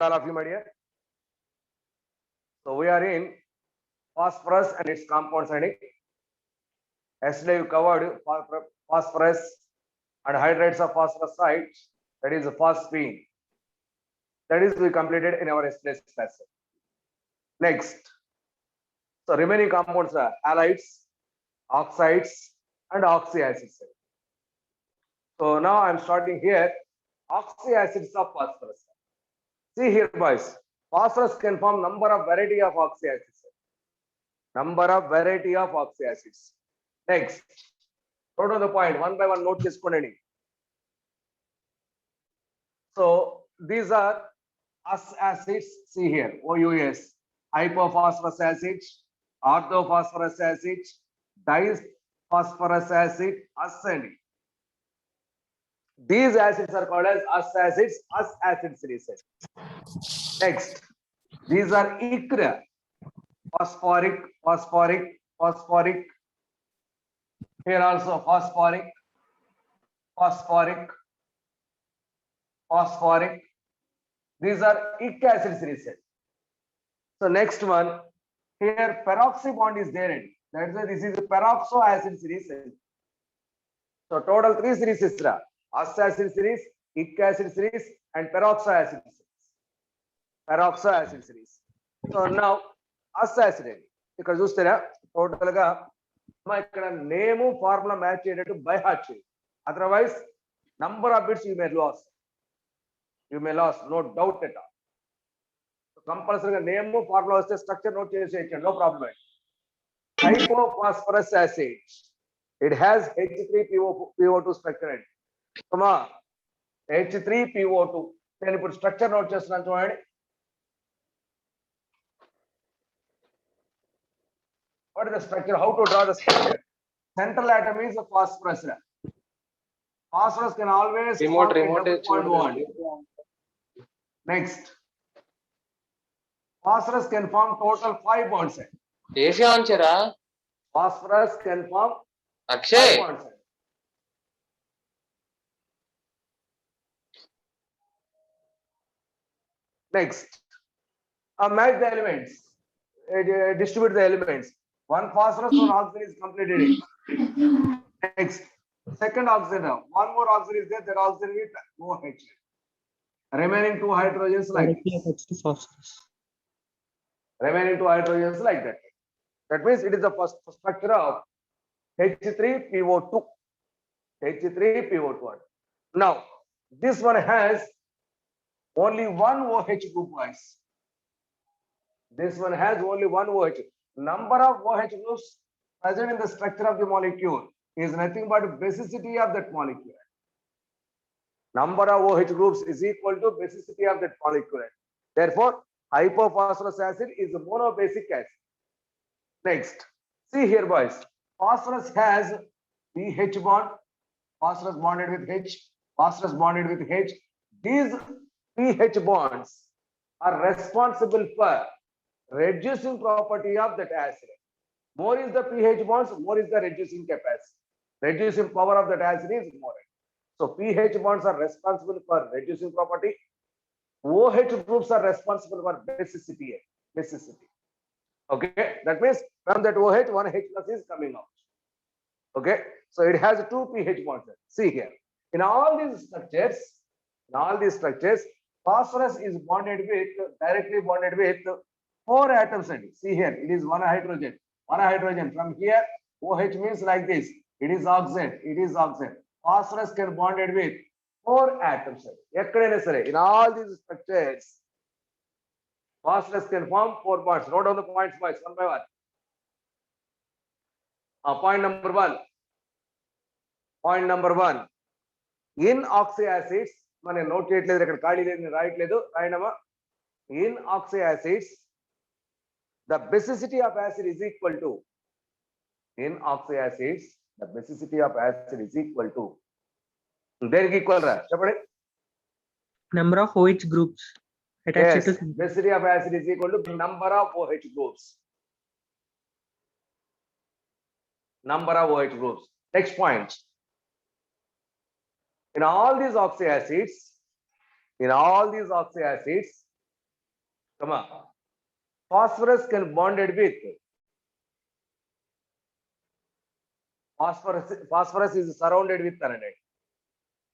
all of you, my dear. So we are in phosphorus and its compounds. And yesterday we covered phosphorus and hydrates of phosphorus site, that is phosphine. That is we completed in our yesterday's lesson. Next, so remaining compounds are halides, oxides, and oxyacids. So now I'm starting here. Oxyacids of phosphorus. See here, boys. Phosphorus can form number of variety of oxyacids. Number of variety of oxyacids. Next, go to the point. One by one, note this. So these are us acids. See here, OUS, hypophosphorus acid, orthophosphorus acid, diphosphorus acid, us. These acids are called as us acids, us acid series. Next, these are ICRA, phosphoric, phosphoric, phosphoric. Here also phosphoric, phosphoric, phosphoric. These are IC acid series. So next one, here peroxy bond is there. That's why this is a peroxo acid series. So total 3 series is there. Us acid series, IC acid series, and peroxo acid series. Peroxo acid series. So now us acid. ఇక్కడ చూస్తారా total గా ఇక్కడ name formula match అయ్యేటట్టు by heart చేయండి. Otherwise number of bits you may lose no doubt at all. కంపల్సరీగా name formula వస్తే structure note చేసేయండి, no problem. Hypophosphorus acid, it has H3PO2 structure. Come on, H3PO2. నేను ఇప్పుడు structure note చేస్తున్నాను చూడండి. What is the structure? How to draw the structure? Central atom is a phosphorus. Phosphorus can always form bond. Next, phosphorus can form total 5 bonds. Phosphorus can form 5 bonds. Next, match the elements, distribute the elements. One phosphorus, one oxygen is completed. Next, second oxygen, one more oxygen is there, that oxygen with OH. Remaining 2 hydrogens like this. Remaining 2 hydrogens like that. That means it is the first structure of H3PO2. H3PO2. Now, this one has only one OH group, guys. This one has only one OH. Number of OH groups present in the structure of the molecule is nothing but basicity of that molecule. Number of OH groups is equal to basicity of that molecule. Therefore, hypophosphorus acid is a monobasic acid. Next, see here, boys. Phosphorus has pH bond. Phosphorus bonded with H. Phosphorus bonded with H. These pH bonds are responsible for reducing property of that acid. More is the pH bonds, more is the reducing capacity. Reducing power of that acid is more. So pH bonds are responsible for reducing property. OH groups are responsible for basicity. Okay, that means from that OH, one H plus is coming out. Okay, so it has 2 pH bonds. See here, in all these structures, phosphorus is directly bonded with 4 atoms. See here, it is one hydrogen. From here, OH means like this. It is oxide. Phosphorus can bonded with 4 atoms. In all these structures, phosphorus can form 4 bonds. Note down the points, boys, one by one. Point number one. In oxyacids, మనం note చేయట్లేదు, ఇక్కడ ఖాళీ లేదు, రాయట్లేదు, రాయనమా. In oxyacids, the basicity of acid is equal to. In oxyacids, the basicity of acid is equal to. దేనికి equal రా చెప్పండి? Number of OH groups attached to. Basicity of acid is equal to number of OH groups. Number of OH groups. Next point. In all these oxyacids, Come on. Phosphorus can bonded with phosphorus is surrounded with anandadi.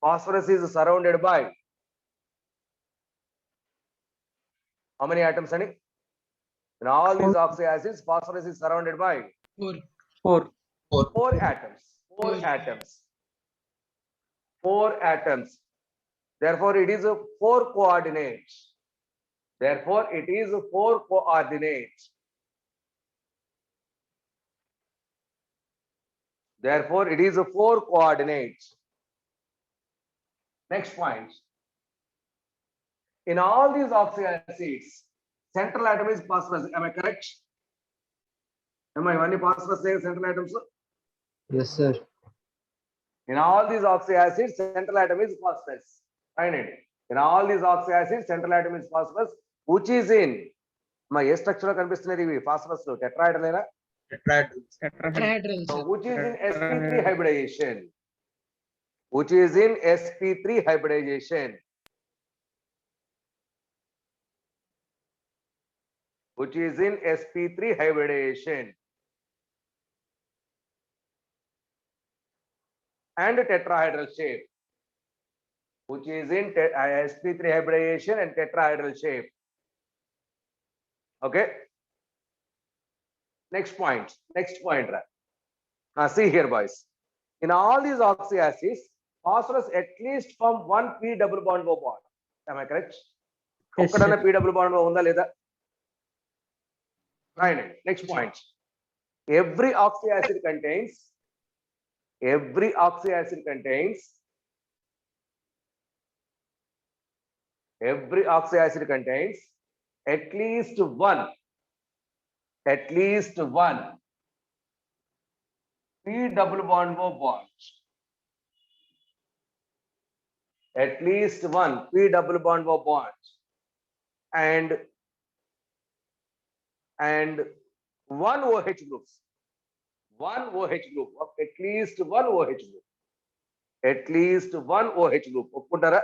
Phosphorus is surrounded by how many atoms? Ani? In all these oxyacids, phosphorus is surrounded by 4. four atoms. Four atoms. Therefore, it is a 4 coordinates. Therefore, it is a 4 coordinates. Therefore, it is a 4 coordinates. Next point. In all these oxyacids, central atom is phosphorus. Am I correct? Am I only phosphorus saying central atoms? Yes, sir. In all these oxyacids, central atom is phosphorus. Find it. In all these oxyacids, central atom is phosphorus, which is in my structure consistency phosphorus tetrahedral. Tetrahedral. So which is in sp3 hybridization. Which is in sp3 hybridization. Which is in sp3 hybridization. And tetrahedral shape. Which is in sp3 hybridization and tetrahedral shape. Okay. Next point. Now see here, boys. In all these oxyacids, phosphorus at least form one p double bond O bond. Am I correct? Yes, Okkadana sir. p double bond O unda leda? Right. Next point. Every oxyacid contains at least one p double bond O bond. At least one p double bond O bond. And one OH groups. One OH group of at least one OH group. At least one OH group. Oppuntara?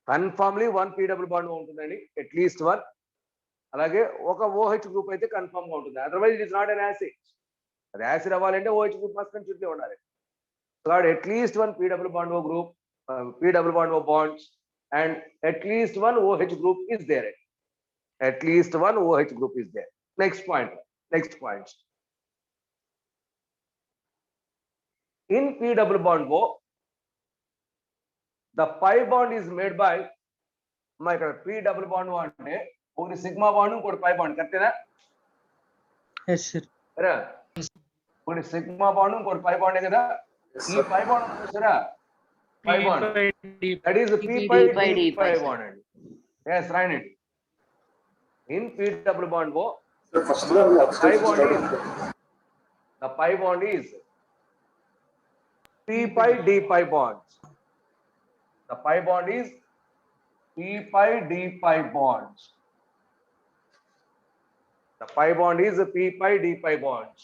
Confirmly one P double bond untundani. At least one. అలాగే ఒక OH group అయితే confirm గా ఉంటుంది. Otherwise it is not an acid. అది acid అవ్వాలంటే OH group must చుట్టూ ఉండాలి. So at least one P double bond O group, P double bond O bonds, and at least one OH group is there. At least one OH group is there. Next point. In P double bond O, the pi bond is made by my P double bond O ante ఒకటి sigma bond ఇంకోటి pi bond కరెక్టేనా? Yes, sir. ఒకటి sigma bond ఇంకోటి pi బాండే కదా? ఈ pi bond చూసారా? Pi bond that is p pi d pi bond అండి. Yes, right it. In P double bond O, the pi bond is p pi d pi bond. The pi bond is p pi d pi bond. The pi bond is a p pi d pi bond.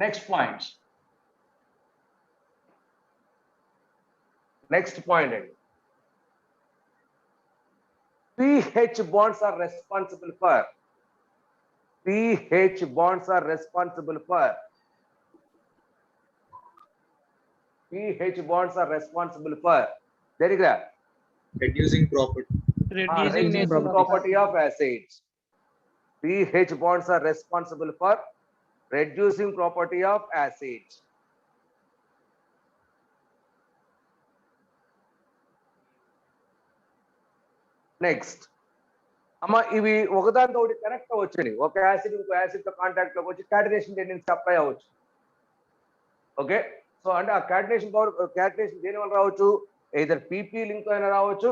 Next point. pH bonds are responsible for. pH bonds are responsible for. pH bonds are responsible for. There you go. Reducing property. Reducing Property of acids. pH bonds are responsible for reducing property of acids. Next. అమ్మా ఇవి ఒకదానితో ఒకటి connect అవ్వచ్చు. ఒక acid ఇంకో acid తో contact లోకి వచ్చి క్యాటినేషన్ టెండెన్సీ అప్లై అవ్వచ్చు. ఓకే, సో అంటే ఆ క్యాటినేషన్ దేని వల్ల రావచ్చు? either PP లింక్ తో అయినా రావచ్చు,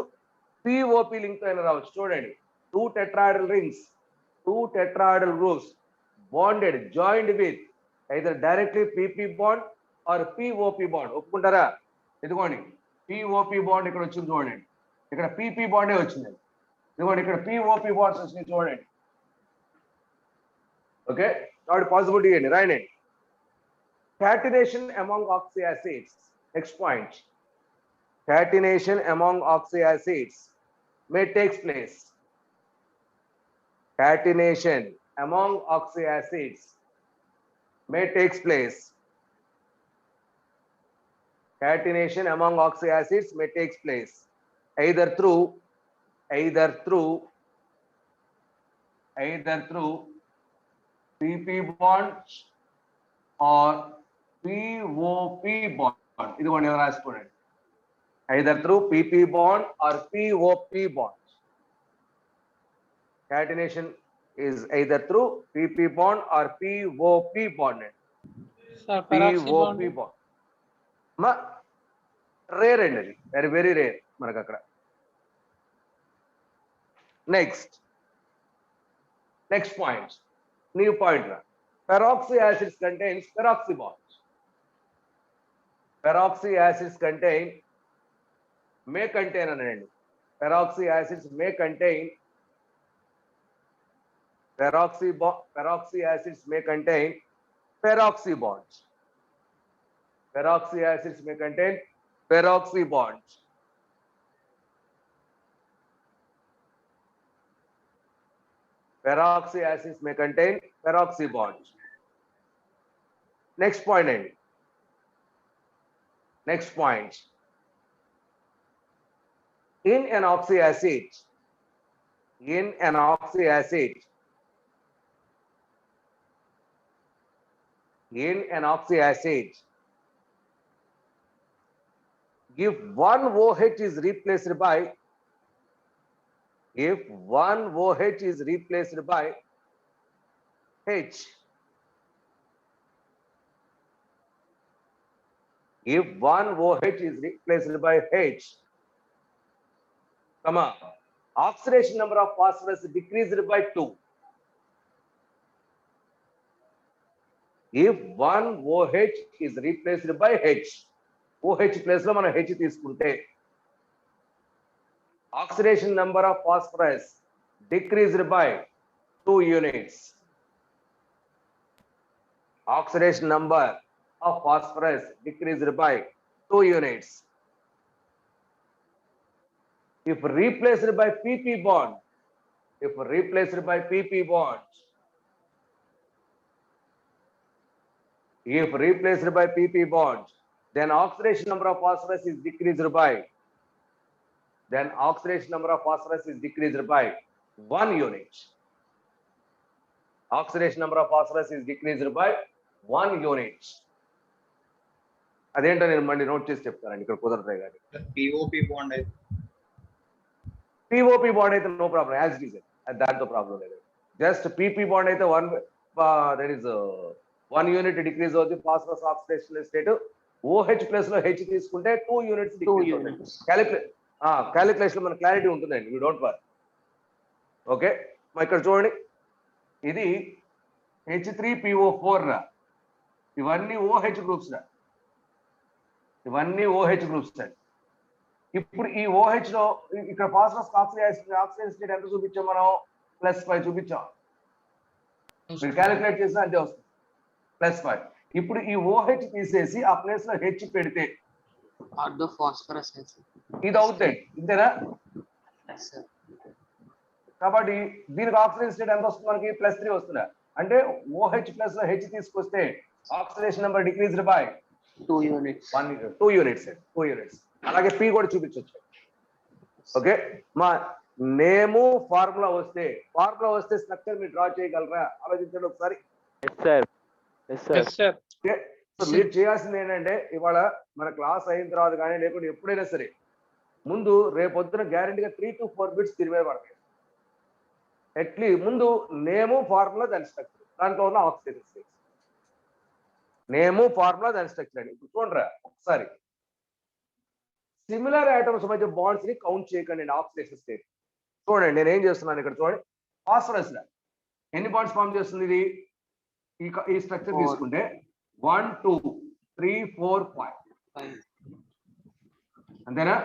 POP లింక్ తో అయినా రావచ్చు. చూడండి, two tetrahedral groups bonded joined with either directly PP bond or POP bond. ఒప్పుకుంటారా? ఇదిగోండి POP బాండ్ ఇక్కడ వచ్చింది చూడండి, ఇక్కడ PP బాండే వచ్చింది. ఇదిగోండి ఇక్కడ POP బాండ్స్ వచ్చినాయి చూడండి. ఓకే, కాబట్టి పాసిబిలిటీ అండి, రాయండి. Catenation among oxyacids. Next point. catenation among oxyacids may takes place. Catenation among oxyacids may takes place. Catenation among oxyacids may takes place either through PP bond or POP bond. ఇది కూడా నేను రాసుకోండి. Either through PP bond or POP bond. Catenation is either through PP bond or POP bond. Sir, peroxy POP bond. bond. Rare అండి అది, very very rare మనకు అక్కడ. Next point, new point రా. Peroxy acids contains peroxy bonds. Peroxy acids contain may contain అనండి. Peroxy acids may contain peroxy acids may contain peroxy bonds. Peroxy acids may contain peroxy bonds. Peroxy acids may contain peroxy bonds. Next point అండి. Next point. In an oxyacid, if one OH is replaced by H, if one OH is replaced by H, oxidation number of phosphorus decreased by 2. If one OH is replaced by H, OH place lo మనం H తీసుకుంటే oxidation number of phosphorus decreased by 2 units. Oxidation number of phosphorus decreased by 2 units. If replaced by PP bond, then oxidation number of phosphorus is decreased by 1 unit. Oxidation number of phosphorus is decreased by 1 unit. అదేంటో నేను మళ్ళీ note చేసి చెప్తానండి, ఇక్కడ కుదరతాయి కానీ. POP bond అయితే POP bond అయితే no problem, as it is, దాంతో ప్రాబ్లం లేదు. జస్ట్ PP బాండ్ అయితే దట్ ఈస్ 1 యూనిట్ డిక్రీజ్ అవుతుంది phosphorus oxidation state. OH plus లో H తీసుకుంటే 2 యూనిట్స్ క్యాలిక్యులేషన్ మన క్లారిటీ ఉంటుందండి, యూ డోంట్ వరీ. ఓకే, ఇక్కడ చూడండి, ఇది H3PO4 రా, ఇవన్నీ OH గ్రూప్స్ రా, అండి. ఇప్పుడు ఈ OH లో ఇక్కడ ఫాస్ఫరస్ ఆక్సిడేషన్ స్టేట్ ఎంత చూపించాం మనం? +5 చూపించాం. మీరు క్యాలిక్యులేట్ చేసినా అంతే వస్తుంది, +5. ఇప్పుడు ఈ OH తీసేసి ఆ ప్లేస్ లో H పెడితే ఇది అవుతాయి, ఇంతేనా? కాబట్టి దీనికి ఆక్సిడేషన్ స్టేట్ ఎంత వస్తుంది మనకి? +3 వస్తుందా? అంటే OH ప్లస్ లో H తీసుకొస్తే oxidation number decreased by 2 units. అలాగే P కూడా చూపించవచ్చు. ఓకే, మా నేము ఫార్ములా వస్తే స్ట్రక్చర్ మీరు డ్రా చేయగలరా? ఆలోచించండి ఒకసారి. మీరు చేయాల్సింది ఏంటంటే, ఇవాళ మన క్లాస్ అయిన తర్వాత కానీ లేకుంటే ఎప్పుడైనా సరే ముందు రేపొద్దున గ్యారెంటీగా 3 to 4 బిట్స్ తిరిగే పడతాయి. అట్లీస్ట్ ముందు నేము ఫార్ములా దాని స్ట్రక్చర్, దాంట్లో ఉన్న ఆక్సిడేషన్ స్టేట్స్, నేము ఫార్ములా దాని స్ట్రక్చర్ అండి. ఇప్పుడు చూడరా ఒకసారి, సిమిలర్ ఐటమ్స్ మధ్య బాండ్స్ ని కౌంట్ చేయకండి ఆక్సిడేషన్ స్టేట్. చూడండి నేను ఏం చేస్తున్నాను ఇక్కడ, చూడండి ఫాస్ఫరస్ ఎన్ని బాండ్స్ ఫామ్ చేస్తుంది ఇది? ఈ స్ట్రక్చర్ తీసుకుంటే 1 2 3 4 5, అంతేనా?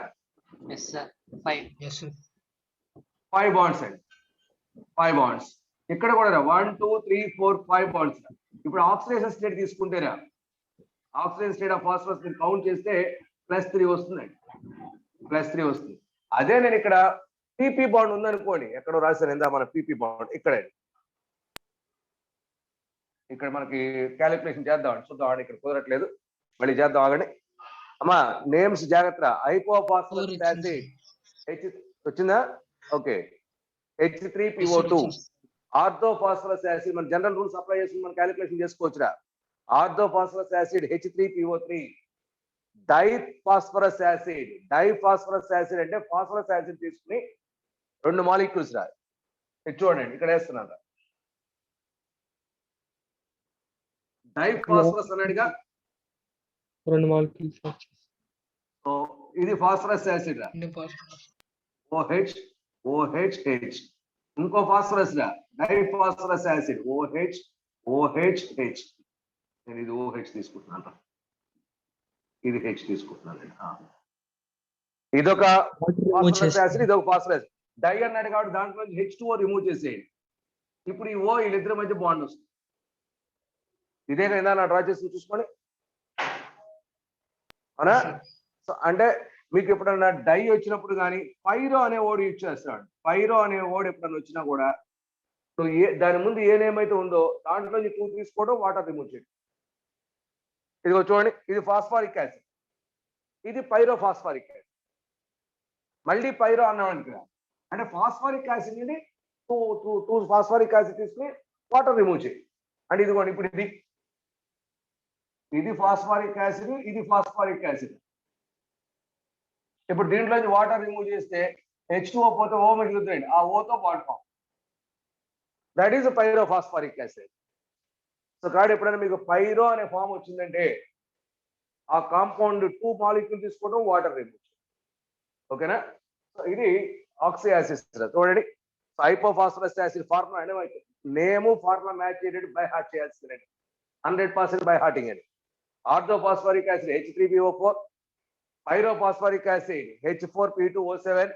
5 బాండ్స్ అండి, 5 బాండ్స్. ఇక్కడ కూడా 1 2 3 4 5 బాండ్స్. ఇప్పుడు ఆక్సిడేషన్ స్టేట్ తీసుకుంటేనా, ఆక్సిడేషన్ స్టేట్ ఆఫ్ ఫాస్ఫరస్ మీరు కౌంట్ చేస్తే +3 వస్తుందండి. +3 వస్తుంది. అదే నేను ఇక్కడ PP బాండ్ ఉందనుకోండి, ఎక్కడో రాశాను ఇందా మన PP బాండ్ ఇక్కడే. ఇక్కడ మనకి క్యాలిక్యులేషన్ చేద్దాం చూద్దాం, ఇక్కడ కుదరట్లేదు, మళ్ళీ చేద్దాం ఆగండి. అమ్మా నేమ్స్ జాగ్రత్త. హైపోఫాస్ఫరస్ యాసిడ్ H వచ్చిందా? ఓకే. H3PO2. ఆర్థోఫాస్ఫరస్ యాసిడ్ మన జనరల్ రూల్స్ అప్లై చేసుకుని మనం క్యాలిక్యులేషన్ చేసుకోవచ్చురా. Orthophosphorous acid H3PO3. Diphosphorous acid అంటే ఫాస్ఫరస్ యాసిడ్ తీసుకుని 2 మాలిక్యూల్స్ రా. ఇది చూడండి ఇక్కడ వేస్తున్నాను. డైఫాస్ఫరస్ అన్నాడుగా, 2 మాలిక్యూల్స్. సో ఇది ఫాస్ఫరస్ యాసిడ్ రా. OH OHH. ఇంకో ఫాస్ఫరస్ రా, డైఫాస్ఫరస్ యాసిడ్ OHH. నేను ఇది OH తీసుకుంటున్నాను, ఇది H తీసుకుంటున్నాను. ఇదొక ఫాస్ఫరస్ యాసిడ్, ఇదొక ఫాస్ఫరస్. డై అన్నాడు కాబట్టి దాంట్లో H2O రిమూవ్ చేసేయండి. ఇప్పుడు ఈ O వీళ్ళిద్దరి మధ్య బాండ్ వస్తుంది. ఇదే కదా నా డ్రా చేసి చూసుకోండి, అవునా? సో అంటే మీకు ఎప్పుడన్నా డై వచ్చినప్పుడు కానీ పైరో అనే ఓడి యూజ్ చేస్తాడు. పైరో అనే ఓడి ఎప్పుడన్నా వచ్చినా కూడా సో దాని ముందు ఏ నేమ్ అయితే ఉందో దాంట్లో 2 తీసుకోవడం, వాటర్ రిమూవ్ చేయడం. ఇదిగో చూడండి, ఇది ఫాస్ఫారిక్ యాసిడ్, ఇది పైరో ఫాస్ఫారిక్ యాసిడ్. మళ్ళీ పైరో అన్నాం కదా, అంటే ఫాస్ఫారిక్ యాసిడ్ ని 2 ఫాస్ఫారిక్ యాసిడ్ తీసుకుని వాటర్ రిమూవ్ చేయి. అంటే ఇదిగోండి, ఇప్పుడు ఇది ఫాస్ఫారిక్ యాసిడ్, ఇది ఫాస్ఫారిక్ యాసిడ్. ఇప్పుడు దీంట్లో వాటర్ రిమూవ్ చేస్తే H2O పోతే O మిగులుతుంది, ఆ ఓతో bond form. That is pyro phosphoric acid. So కాబట్టి ఎప్పుడైనా మీకు పైరో అనే ఫామ్ వచ్చిందంటే ఆ కాంపౌండ్ 2 మాలిక్యూల్ తీసుకోవడం, వాటర్ రిమూవ్. ఓకేనా? సో ఇది ఆక్సీ యాసిడ్స్ చూడండి. హైపోఫాస్ఫరస్ యాసిడ్ ఫార్ములా అంటే నేము ఫార్ములా మ్యాచ్ చేయండి, బై హార్ట్ చేయాల్సిందండి, 100% బై హార్టింగ్ అని. Orthophosphoric acid H3PO4, pyrophosphoric acid H4P2O7,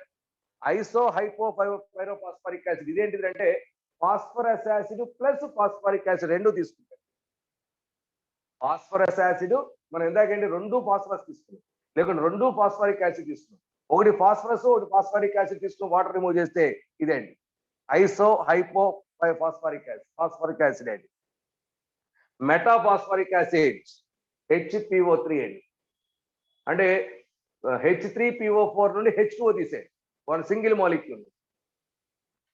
pyrophosphoric acid. ఇదేంటిదంటే phosphorous acid plus phosphoric acid 2 తీసుకుంటాం. ఫాస్ఫరస్ యాసిడ్ మనం ఇందాకండి 2 ఫాస్ఫరస్ తీసుకున్నాం, లేకుంటే 2 ఫాస్ఫరిక్ యాసిడ్ తీసుకున్నాం. ఒకటి ఫాస్ఫరస్, ఒకటి ఫాస్ఫరిక్ యాసిడ్ తీసుకుని వాటర్ రిమూవ్ చేస్తే ఇదేంటి ఫాస్ఫరిక్ యాసిడ్ అండి. మెటాఫాస్ఫరిక్ యాసిడ్ HPO3 అండి. అంటే H3PO4 నుండి H2O తీసేయండి, 1 single molecule,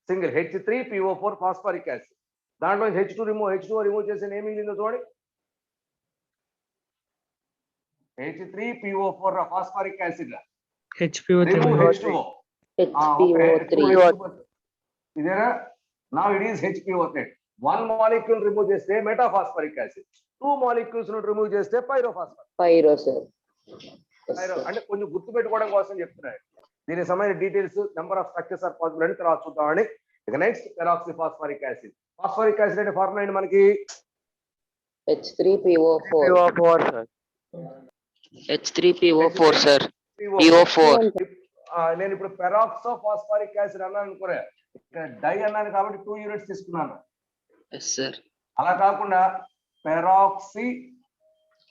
single H3PO4 phosphoric acid. దాంట్లో H2O రిమూవ్ చేసి ఏం మిగిలిందో చూడండి, H3PO4 phosphoric acid, remove H2O. ఇదేనా? Now it is HPO3. 1 molecule remove చేస్తే మెటాఫాస్ఫరిక్ యాసిడ్, 2 మాలిక్యూల్స్ రిమూవ్ చేస్తే పైరో సార్. అంటే కొంచెం గుర్తు పెట్టుకోవడం కోసం చెప్తున్నాడు. దీనికి సంబంధించిన details, number of structures are possible అని తర్వాత చూద్దామండి. ఇక next peroxy phosphoric acid. Phosphoric acid అంటే ఫార్ములా ఏంటి మనకి? H3PO4 sir. H3PO4 sir. PO4. నేను ఇప్పుడు పెరాక్సో ఫాస్ఫరిక్ యాసిడ్ అన్నాను అనుకోరా, ఇక్కడ డై అన్నాను కాబట్టి 2 యూనిట్స్ తీసుకున్నాను. అలా కాకుండా పెరాక్సీ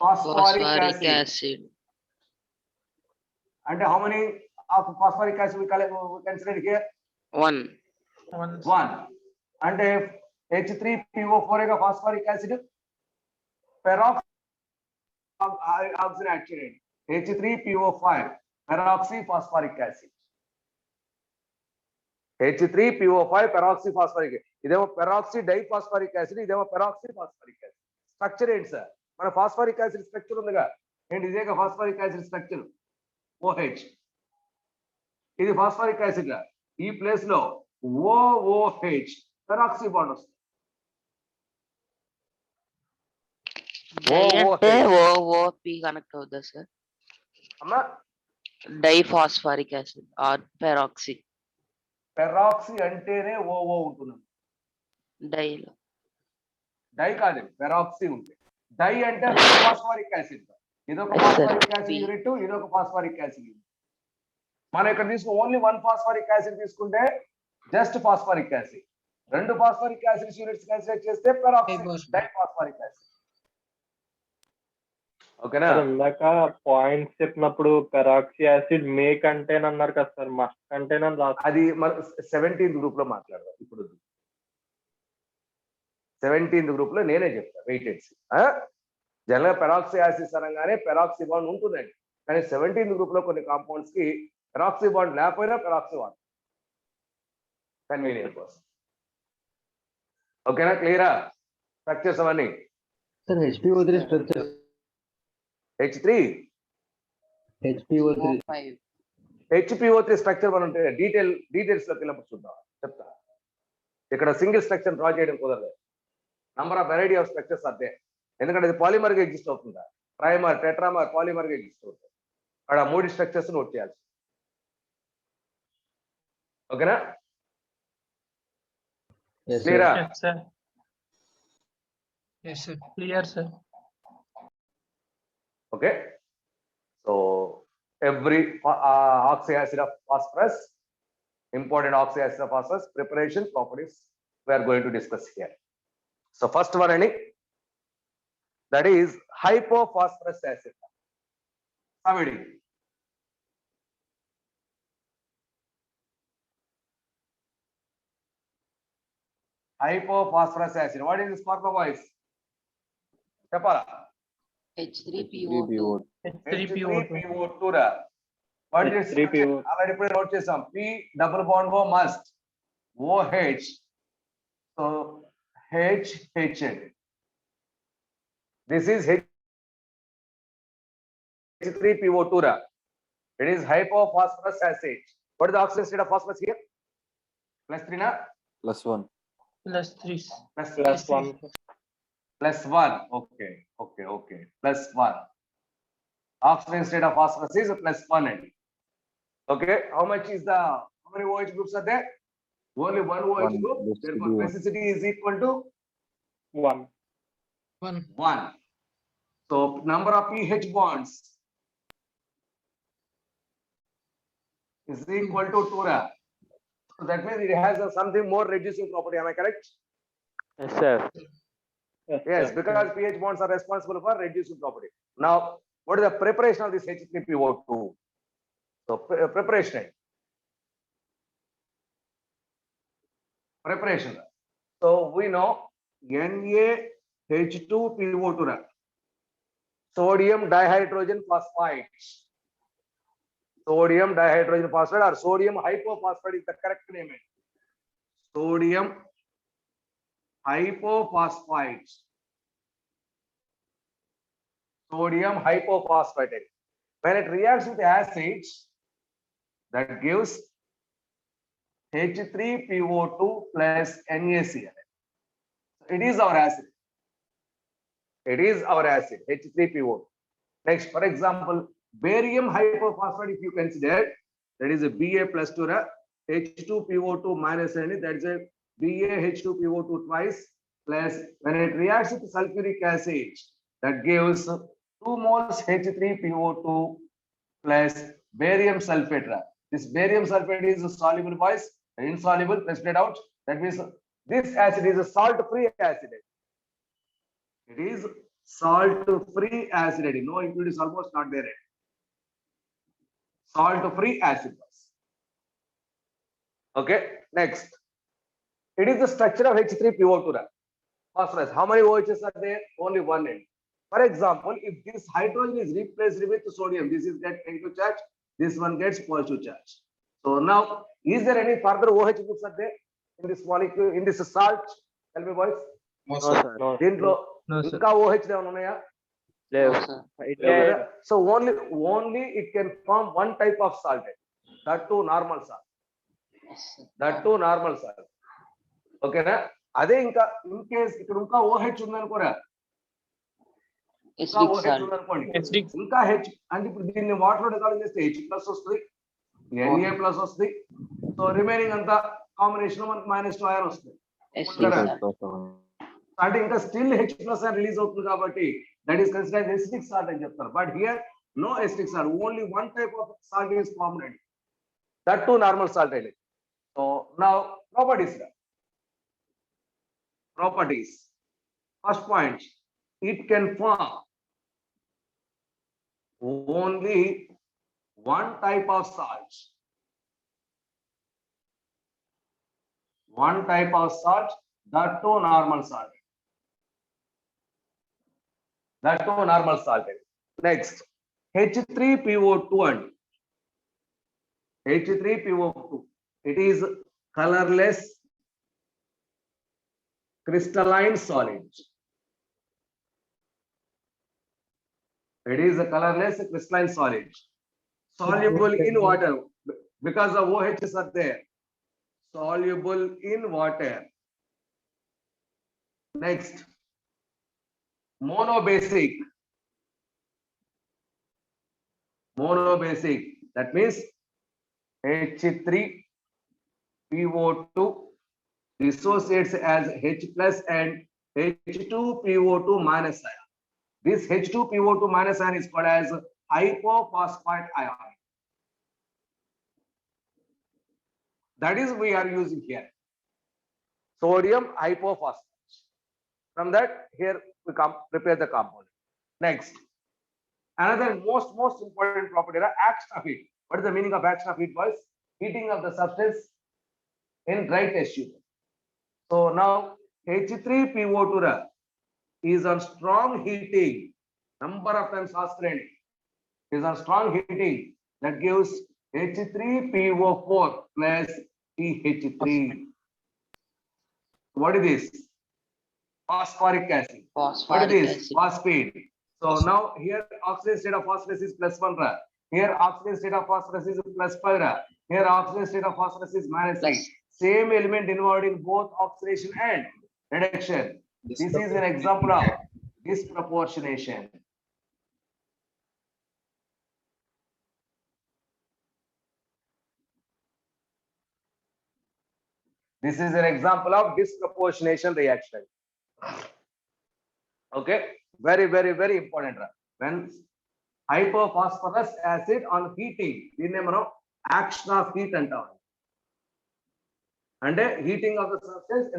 ఫాస్ఫరిక్ యాసిడ్ అంటే how many of phosphoric acid we consider here? 1. అంటే H3PO4 గా phosphoric acid, peroxy oxygen add చేయండి, H3PO5 peroxy phosphoric acid. H3PO5 peroxy phosphoric, ఇదేమో పెరాక్సీ డైఫాస్ఫరిక్ యాసిడ్, ఇదేమో పెరాక్సీ ఫాస్ఫరిక్ యాసిడ్. స్ట్రక్చర్ ఏంటి sir? మన phosphoric acid structure ఉందిగా ఏంటి? ఇదేగా ఫాస్ఫరిక్ యాసిడ్ స్ట్రక్చర్ OH. ఇది ఫాస్ఫరిక్ యాసిడ్, ఈ ప్లేస్ లో OOH పెరాక్సీ బాండ్ వస్తుంది. OOP కనెక్ట్ అవుదా సార్? అమ్మా డైఫాస్ఫరిక్ యాసిడ్ ఆర్ పెరాక్సీ. పెరాక్సీ అంటేనే OO ఉంటుంది, డై కాదు, పెరాక్సీ ఉంటుంది. డై అంటే ఫాస్ఫరిక్ యాసిడ్, ఇదొక ఫాస్ఫరిక్ యాసిడ్ యూనిట్, ఇదొక ఫాస్ఫరిక్ యాసిడ్ యూనిట్. మనం ఇక్కడ తీసుకుని ఓన్లీ 1 ఫాస్ఫరిక్ యాసిడ్ తీసుకుంటే just phosphoric acid, 2 phosphoric acid units consider చేస్తే పెరాక్సీ డైఫాస్ఫరిక్ యాసిడ్. ఓకేనా? సార్ ఇందాక పాయింట్స్ చెప్పినప్పుడు పెరాక్సీ యాసిడ్ మే కంటైన్ అన్నారు కదా సార్, మస్ట్ కంటైన్ అని రాస్తారు. అది మన 17th గ్రూప్ లో మాట్లాడదాం ఇప్పుడు. 17th గ్రూప్ లో నేనే చెప్తా వెయిటెడ్స్. జనరల్ పెరాక్సీ యాసిడ్స్ అనగానే పెరాక్సీ బాండ్ ఉంటుందండి, కానీ 17th గ్రూప్ లో కొన్ని కాంపౌండ్స్ కి పెరాక్సీ బాండ్ లేకపోయినా పెరాక్సీ బాండ్ కన్వీనియంట్ కోసం. ఓకేనా? క్లియరా స్ట్రక్చర్స్ అవన్నీ? Sir HPO3 structure H3 HPO3 structure మనం డీటెయిల్స్ లోకి వెళ్ళినప్పుడు చూద్దాం, చెప్తా. ఇక్కడ సింగిల్ స్ట్రక్చర్ డ్రా చేయడం కుదరదు. Number of variety of structures అదే, ఎందుకంటే అది పాలిమర్ గా ఎగ్జిస్ట్ అవుతుందా, ట్రైమర్, టెట్రామర్, పాలిమర్ గా ఎగ్జిస్ట్ అవుతుంది. అక్కడ 3 స్ట్రక్చర్స్ నోట్ చేయాలి. ఓకేనా? క్లియరా? Yes, sir. Yes, sir. Clear, sir. Okay, so every oxy acid of phosphorus, important oxy acid of phosphorus preparation properties we are going to discuss here. So first one any, that is hypophosphorus acid. Somebody hypophosphorus acid, what is this formula boys? Chepala. H3PO2. H3PO2 ra. What is H3PO? already put note chesam, P double bond O must OH, so HHN. This is H3PO2 ra. It is hypophosphorus acid. What is the oxygen state of phosphorus here? +3 na? +1. +3. +1. +1. Okay. +1. Oxygen state of phosphorus is +1 and okay. How many OH groups are there? Only one OH One. group. This Therefore, should be one. basicity is equal to 1. 1. So number of pH bonds is equal to 2 ra. So that means it has something more reducing property. Am I correct? Yes, sir. Yes, because pH bonds are responsible for reducing property. Now, what is the preparation of this H3PO2? So preparation. So we know NaH2PO2, sodium dihydrogen phosphide. Sodium dihydrogen phosphide or sodium hypophosphide is the correct name. Sodium hypophosphite. Sodium hypophosphate. When it reacts with acids, that gives H3PO2 plus NaCl. It is our acid. H3PO2. Next, for example, barium hypophosphate, if you consider, that is a Ba+2, H2PO2 minus N, that is a BaH2PO2 twice, plus when it reacts with sulfuric acid, that gives 2 moles H3PO2 plus barium sulfate. This barium sulfate is soluble boys, insoluble, let's get out. That means this acid is a salt-free acid. It is salt-free acid. No impurities almost not there. Salt-free acid. Okay, next. It is the structure of H3PO2. Phosphorus. How many OHs are there? Only one end. For example, if this hydrogen is replaced with sodium, this is get negative charge, this one gets positive charge. So now, is there any further OH groups are there in this molecule, in this salt? Tell me, boys. No, No, sir. sir. No. దీంట్లో No, sir. ఇంకా OH ఏమైనా ఉన్నాయా? No, sir. So only it can form one type of salt. That too normal salt. Yes, sir. ఓకేనా? అదే ఇంకా in case ఇక్కడ ఇంకా OH ఉందనుకోరా, ఇంకా Acidic OH salt. ఉందనుకోండి, Acidic. ఇంకా H అంటే ఇప్పుడు దీన్ని వాటర్ లో డిజాల్వ్ చేస్తే H+ వస్తుంది, Na+ వస్తుంది. సో రిమైనింగ్ అంతా కాంబినేషన్ మనకు -2 ion వస్తుంది. Acidic Correct. salt. అంటే ఇంకా స్టిల్ H+ రిలీజ్ అవుతుంది కాబట్టి that is considered acidic salt అని చెప్తారు. But here no acidic salt, only one type of salt is formed అండి, దట్ టు నార్మల్ సాల్ట్ అండి. So now properties. First point, it can form only one type of salt. One type of salt, that too normal salt. That too normal salted. Next, H3PO2 and H3PO2. It is colorless crystalline solid. It is a colorless crystalline solid. Soluble in water because the OHs are there. Soluble in water. Next, monobasic. Monobasic. That means H3PO2 dissociates as H plus and H2PO2 minus ion. This H2PO2 minus ion is called as hypophosphite ion. That is we are using here. Sodium hypophosphate. From that, here we prepare the compound. Next, another most important property, action of heat. What is the meaning of action of heat, boys? Heating of the substance in dry test tube. So now H3PO2 is on strong heating. Number of times asked is on strong heating. That gives H3PO4 plus CH3. What is this? Phosphoric acid. What is Phosphoric this? acid. Phosphate. So now here oxidation state of phosphorus is +1. Here oxidation state of phosphorus is +5. Here oxidation state of phosphorus is -8. Plus. Same element involved in both oxidation and reduction. This is an example of disproportionation. This is an example of disproportionation reaction. Okay, very important. When hypophosphorus acid on heating, the name of action of heat and heating of the substance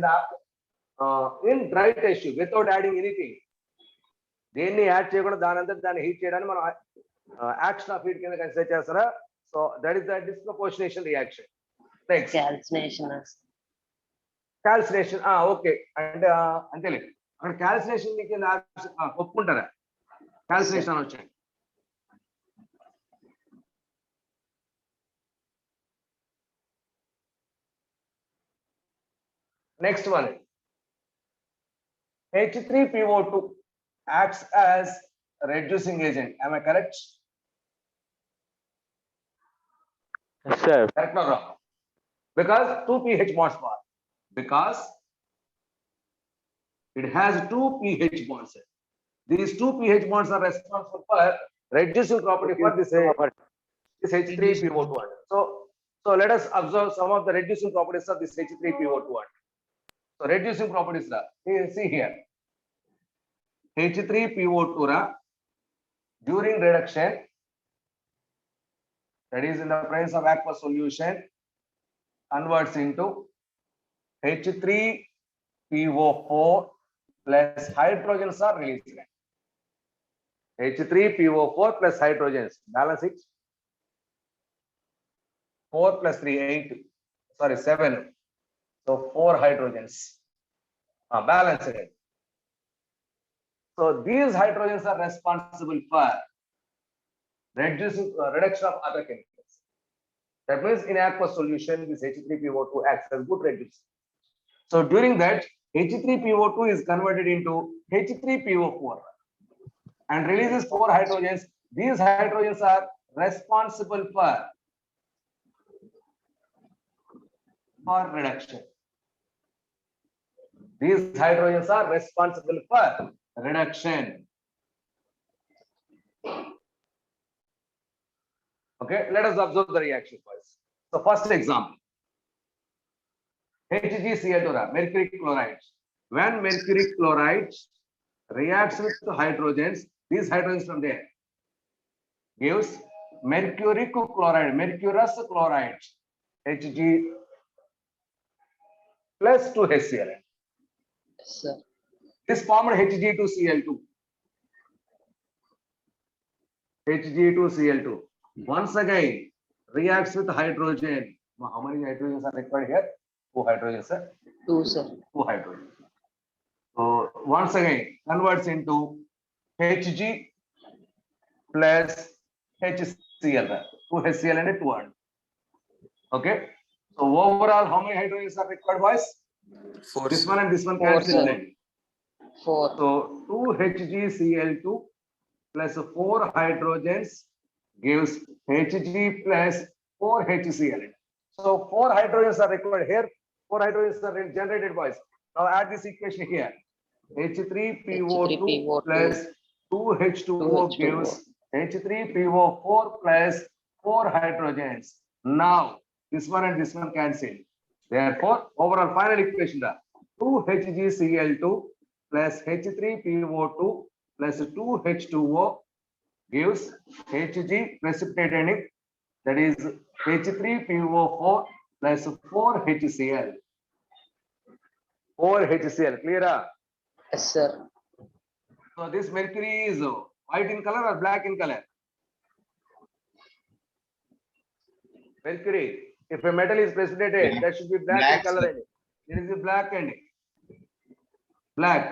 in dry tissue without adding anything. Deni add cheyakunda danantara dani heat cheyadani mana action of heat kinda consider chestara. So that is the disproportionation reaction. Next, Calcination. calcination. Okay, and antele అక్కడ calcination కి ఒప్పుకుంటారా? Calcination అని వచ్చాయి. Next one, H3PO2 acts as a reducing agent. Am I correct? Yes, sir. Correct or wrong? Because 2 pH bonds are. Because it has 2 pH bonds. These 2 pH bonds are responsible for reducing property for this H3PO2. So let us observe some of the reducing properties of this H3PO2. So reducing properties, see here. H3PO2 during reduction, that is in the presence of aqueous solution, converts into H3PO4 plus hydrogens are released. H3PO4 plus hydrogens. Balance it. 4 plus 3, 8. Sorry, 7. So 4 hydrogens. Balance it. So these hydrogens are responsible for reduction of other chemicals. That means in aqueous solution, this H3PO2 acts as good reducer. So during that, H3PO2 is converted into H3PO4 and releases 4 hydrogens. These hydrogens are responsible for reduction. These hydrogens are responsible for reduction. Okay, let us observe the reaction first. So first example, HgCl2, mercury chloride. When mercury chloride reacts with the hydrogens, these hydrogens from there gives mercuric chloride, mercurous chloride, Hg plus 2HCl. Yes, sir. This formed Hg2Cl2. Hg2Cl2. Once again, reacts with hydrogen. Now, how many hydrogens are required here? 2 hydrogens, sir. 2, sir. 2 hydrogens. So once again, converts into Hg plus HCl. 2 HCl and 2 and. Okay. So overall, how many hydrogens are required, boys? 4, This sir. one and this one 4, cancel. sir. 4. So 2 HgCl2 plus 4 hydrogens gives Hg plus 4 HCl. So 4 hydrogens are required here. 4 hydrogens are generated, boys. Now add this equation here. H3PO2 H3PO2 plus 2H2O gives H3PO4 plus 4 hydrogens. Now this one and this one cancel. Therefore, overall final equation 2 HgCl2 plus H3PO2 plus 2H2O gives Hg precipitated, that is H3PO4 plus 4 HCl. 4 HCl, clear? Yes, sir. So this mercury is white in color or black in color? Mercury. If a metal is precipitated, Black. that should be black Black, in color. sir. It is a black and black.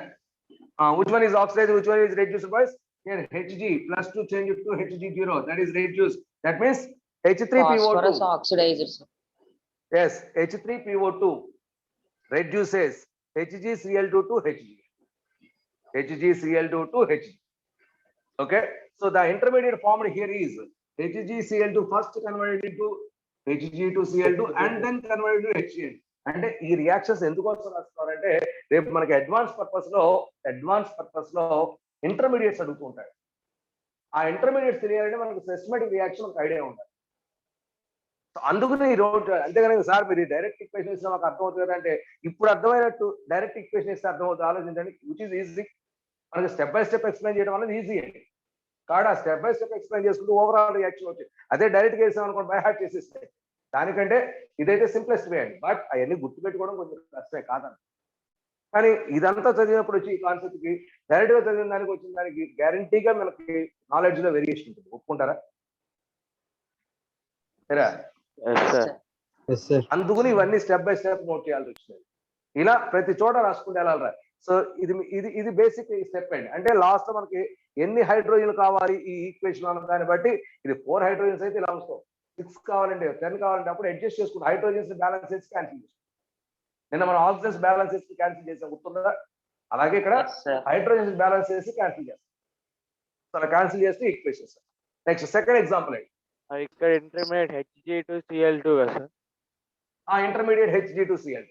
Which one is oxidized? Which one is reduced, boys? Here Hg plus 2 change it to Hg0. That is reduced. That means Phosphorus H3PO2. oxidizer, sir. Yes, H3PO2 reduces HgCl2 to Hg. HgCl2 to Hg. Okay. So the intermediate formed here is HgCl2 first converted into Hg2Cl2 and then converted to HCl. అంటే ఈ reactions ఎందుకోసం రాస్తున్నారంటే రేపు మనకి advance purpose లో intermediates అడుగుతూ ఉంటాయి. ఆ intermediates తెలియాలంటే మనకు సిస్టమేటిక్ రియాక్షన్ ఒక ఐడియా ఉండాలి. సో అందుకనే ఈ రోజు అంతేగాని సార్ మీరు డైరెక్ట్ ఈక్వేషన్ ఇస్తే మాకు అర్థం అవుతుంది కదా అంటే ఇప్పుడు అర్థమైనట్టు డైరెక్ట్ ఈక్వేషన్ ఇస్తే అర్థం అవుతుంది. ఆలోచించండి, విచ్ ఇస్ ఈజీ. మనకి స్టెప్ బై స్టెప్ ఎక్స్ప్లెయిన్ చేయడం అనేది ఈజీ అండి. కాడా స్టెప్ బై స్టెప్ ఎక్స్ప్లెయిన్ చేసుకుంటూ ఓవరాల్ రియాక్షన్ వచ్చి అదే డైరెక్ట్ గా వేసాం అనుకోండి, బై హార్ట్ చేసేస్తే. దానికంటే ఇదైతే సింప్లెస్ట్ వే అండి. బట్ అవన్నీ గుర్తుపెట్టుకోవడం కొంచెం కష్టమే కాదండి. కానీ ఇదంతా చదివినప్పుడు వచ్చి ఈ కాన్సెప్ట్ కి డైరెక్ట్ గా చదివిన దానికి వచ్చిన దానికి గ్యారంటీగా మనకి నాలెడ్జ్ లో వేరియేషన్ ఉంటుంది. ఒప్పుకుంటారా? సరే, Yes, sir. అందుకని ఇవన్నీ స్టెప్ బై స్టెప్ నోట్ చేయాల్సి వచ్చింది. ఇలా ప్రతి చోట రాసుకుంటే వెళ్ళాలరా. సో ఇది బేసిక్ స్టెప్ అండి. అంటే లాస్ట్ లో మనకి ఎన్ని హైడ్రోజన్లు కావాలి ఈ ఈక్వేషన్ అన్న దాన్ని బట్టి ఇది 4 హైడ్రోజన్స్ అయితే ఇలా వస్తాం, 6 కావాలంటే 10 కావాలంటే అప్పుడు అడ్జస్ట్ చేసుకుంటాం. హైడ్రోజన్స్ బ్యాలెన్స్ చేసి క్యాన్సిల్ చేస్తాం. నిన్న మనం ఆక్సిజన్స్ బ్యాలెన్స్ చేసి క్యాన్సిల్ చేసాం, గుర్తుందా? అలాగే ఇక్కడ Yes, sir. హైడ్రోజన్స్ బ్యాలెన్స్ చేసి క్యాన్సిల్ చేస్తాం. అలా క్యాన్సిల్ చేస్తే ఈక్వేషన్స్. నెక్స్ట్ సెకండ్ ఎగ్జాంపుల్ అండి. ఇక్కడ ఇంటర్మీడియట్ Hg2Cl2 కదా సార్? ఆ intermediate Hg2Cl2.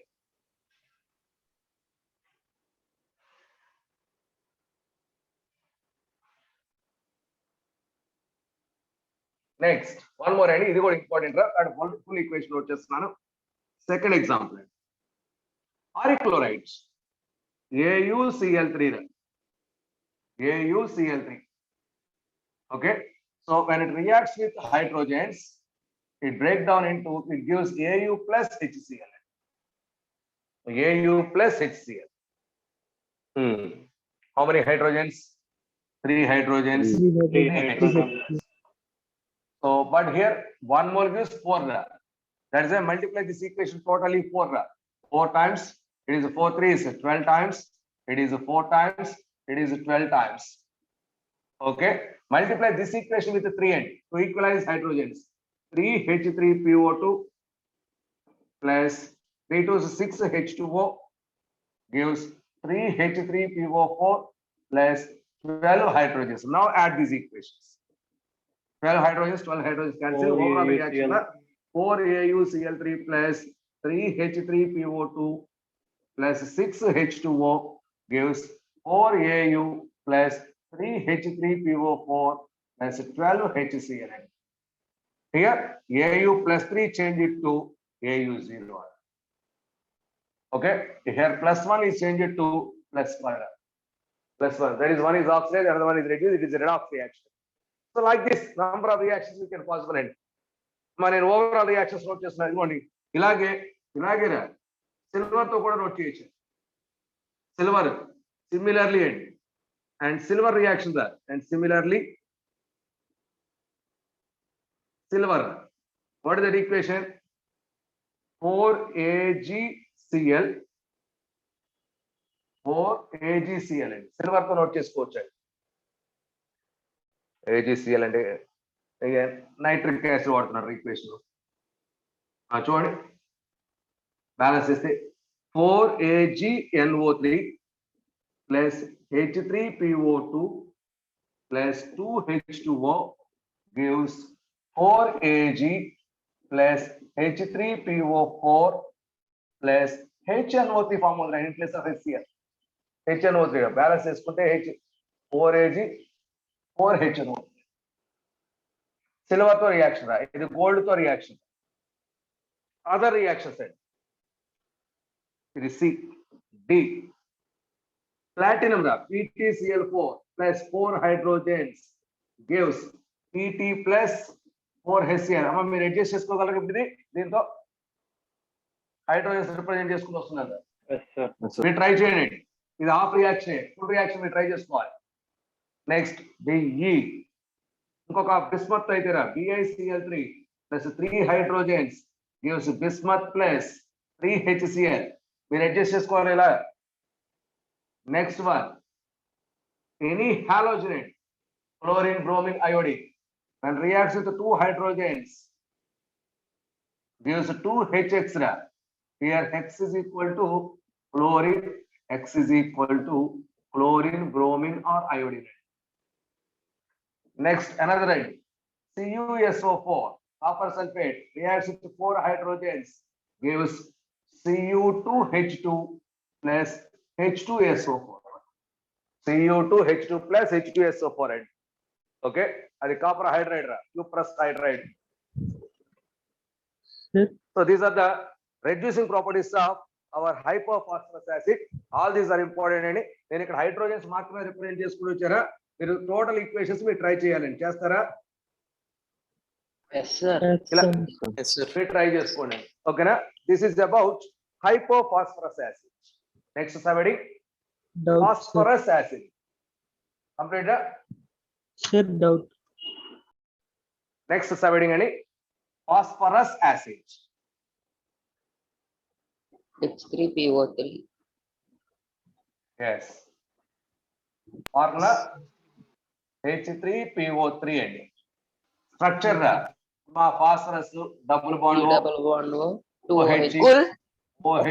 Next one more అండి, ఇది కూడా ఇంపార్టెంట్ రా. ఫుల్ ఈక్వేషన్ నోట్ చేస్తున్నాను. సెకండ్ ఎగ్జాంపుల్ అండి. ఆరిక్లోరైడ్స్ AuCl3 రా. AuCl3. Okay, so when it reacts with hydrogens, it breaks down into, it gives Au plus HCl. Au plus HCl. How many hydrogens? 3 hydrogens. 3 hydrogens. So, but here 1 mole gives 4 ra. That is why multiply this equation totally 4 ra. 4 times, it is 4 3s, 12 times, it is 4 times, it is 12 times. Okay, multiply this equation with 3 end to equalize hydrogens. 3H3PO2 plus 3 to 6 H2O gives 3H3PO4 plus 12 hydrogens. Now add these equations. 12 hydrogens cancel. Overall reaction 4 AuCl3 plus 3 H3PO2 plus 6 H2O gives 4 Au plus 3 H3PO4 plus 12 HCl. Here Au plus 3 change it to Au0. Okay, here plus 1 is changed to plus 1. Plus 1. That is one is oxidized, another one is reduced. It is a redox reaction. So like this, number of reactions we can possible end. మన overall reactions note చేస్తున్నారు. ఇదిగోండి ఇలాగే silver తో కూడా note చేయొచ్చు. Silver similarly and silver reactions are, and similarly silver. What is that equation? 4AgCl 4AgCl అండి silver తో note చేసుకోవచ్చు అండి. AgCl అంటే నైట్రిక్ యాసిడ్ వాడుతున్నారు ఈక్వేషన్. చూడండి బ్యాలెన్స్ చేస్తే 4AgNO3 plus H3PO2 plus 2H2O gives 4Ag plus H3PO4 plus HNO3 form of in place of HCl. HNO3 balance చేసుకుంటే H 4Ag 4HNO. Silver తో రియాక్షన్ రా, ఇది గోల్డ్ తో రియాక్షన్. అదర్ రియాక్షన్స్ అండి. ఇది C. D. Platinum రా, PtCl4 plus 4 hydrogens gives Pt plus 4 HCl. అమ్మ మీరు అడ్జస్ట్ చేసుకోగలరు ఇప్పుడు దీంతో హైడ్రోజన్స్ రిప్రజెంట్ చేసుకుని వస్తున్నారు. Yes, sir. మీరు ట్రై చేయండి. ఇది హాఫ్ రియాక్షన్, ఫుల్ రియాక్షన్ మీరు ట్రై చేసుకోవాలి. నెక్స్ట్ BE ఇంకొక బిస్మత్ అయితే రా, BiCl3 plus 3 hydrogens gives bismuth plus 3 HCl. మీరు అడ్జస్ట్ చేసుకోవాలి ఇలా. Next one, any halogenate, chlorine, bromine, iodine, when reacts with 2 hydrogens, gives 2 HX. Here X is equal to chlorine, X is equal to chlorine, bromine or iodine. Next, another one, CuSO4, copper sulfate, reacts with 4 hydrogens, gives Cu2H2 plus H2SO4. Cu2H2 plus H2SO4 అండి. Okay, అది copper hydride రా, cuprous hydride. So these are the reducing properties of our hypophosphorus acid. All these are important అండి. నేను ఇక్కడ hydrogens మాత్రమే represent చేసుకుని వచ్చారా, మీరు టోటల్ ఈక్వేషన్స్ మీరు ట్రై చేయాలండి. చేస్తారా? Yes, sir. ఇలా Yes, sir. మీరు ట్రై చేసుకోండి. ఓకేనా? This is about hypophosphorus acid. Next subheading, Doubt, sir. phosphorus acid. Complete. Sir, doubt. Next subheading ani phosphorus acid. H3PO3. Yes. Formula H3PO3 అండి. Structure మా phosphorus double bond Double bond O, 2OH. OH. OH.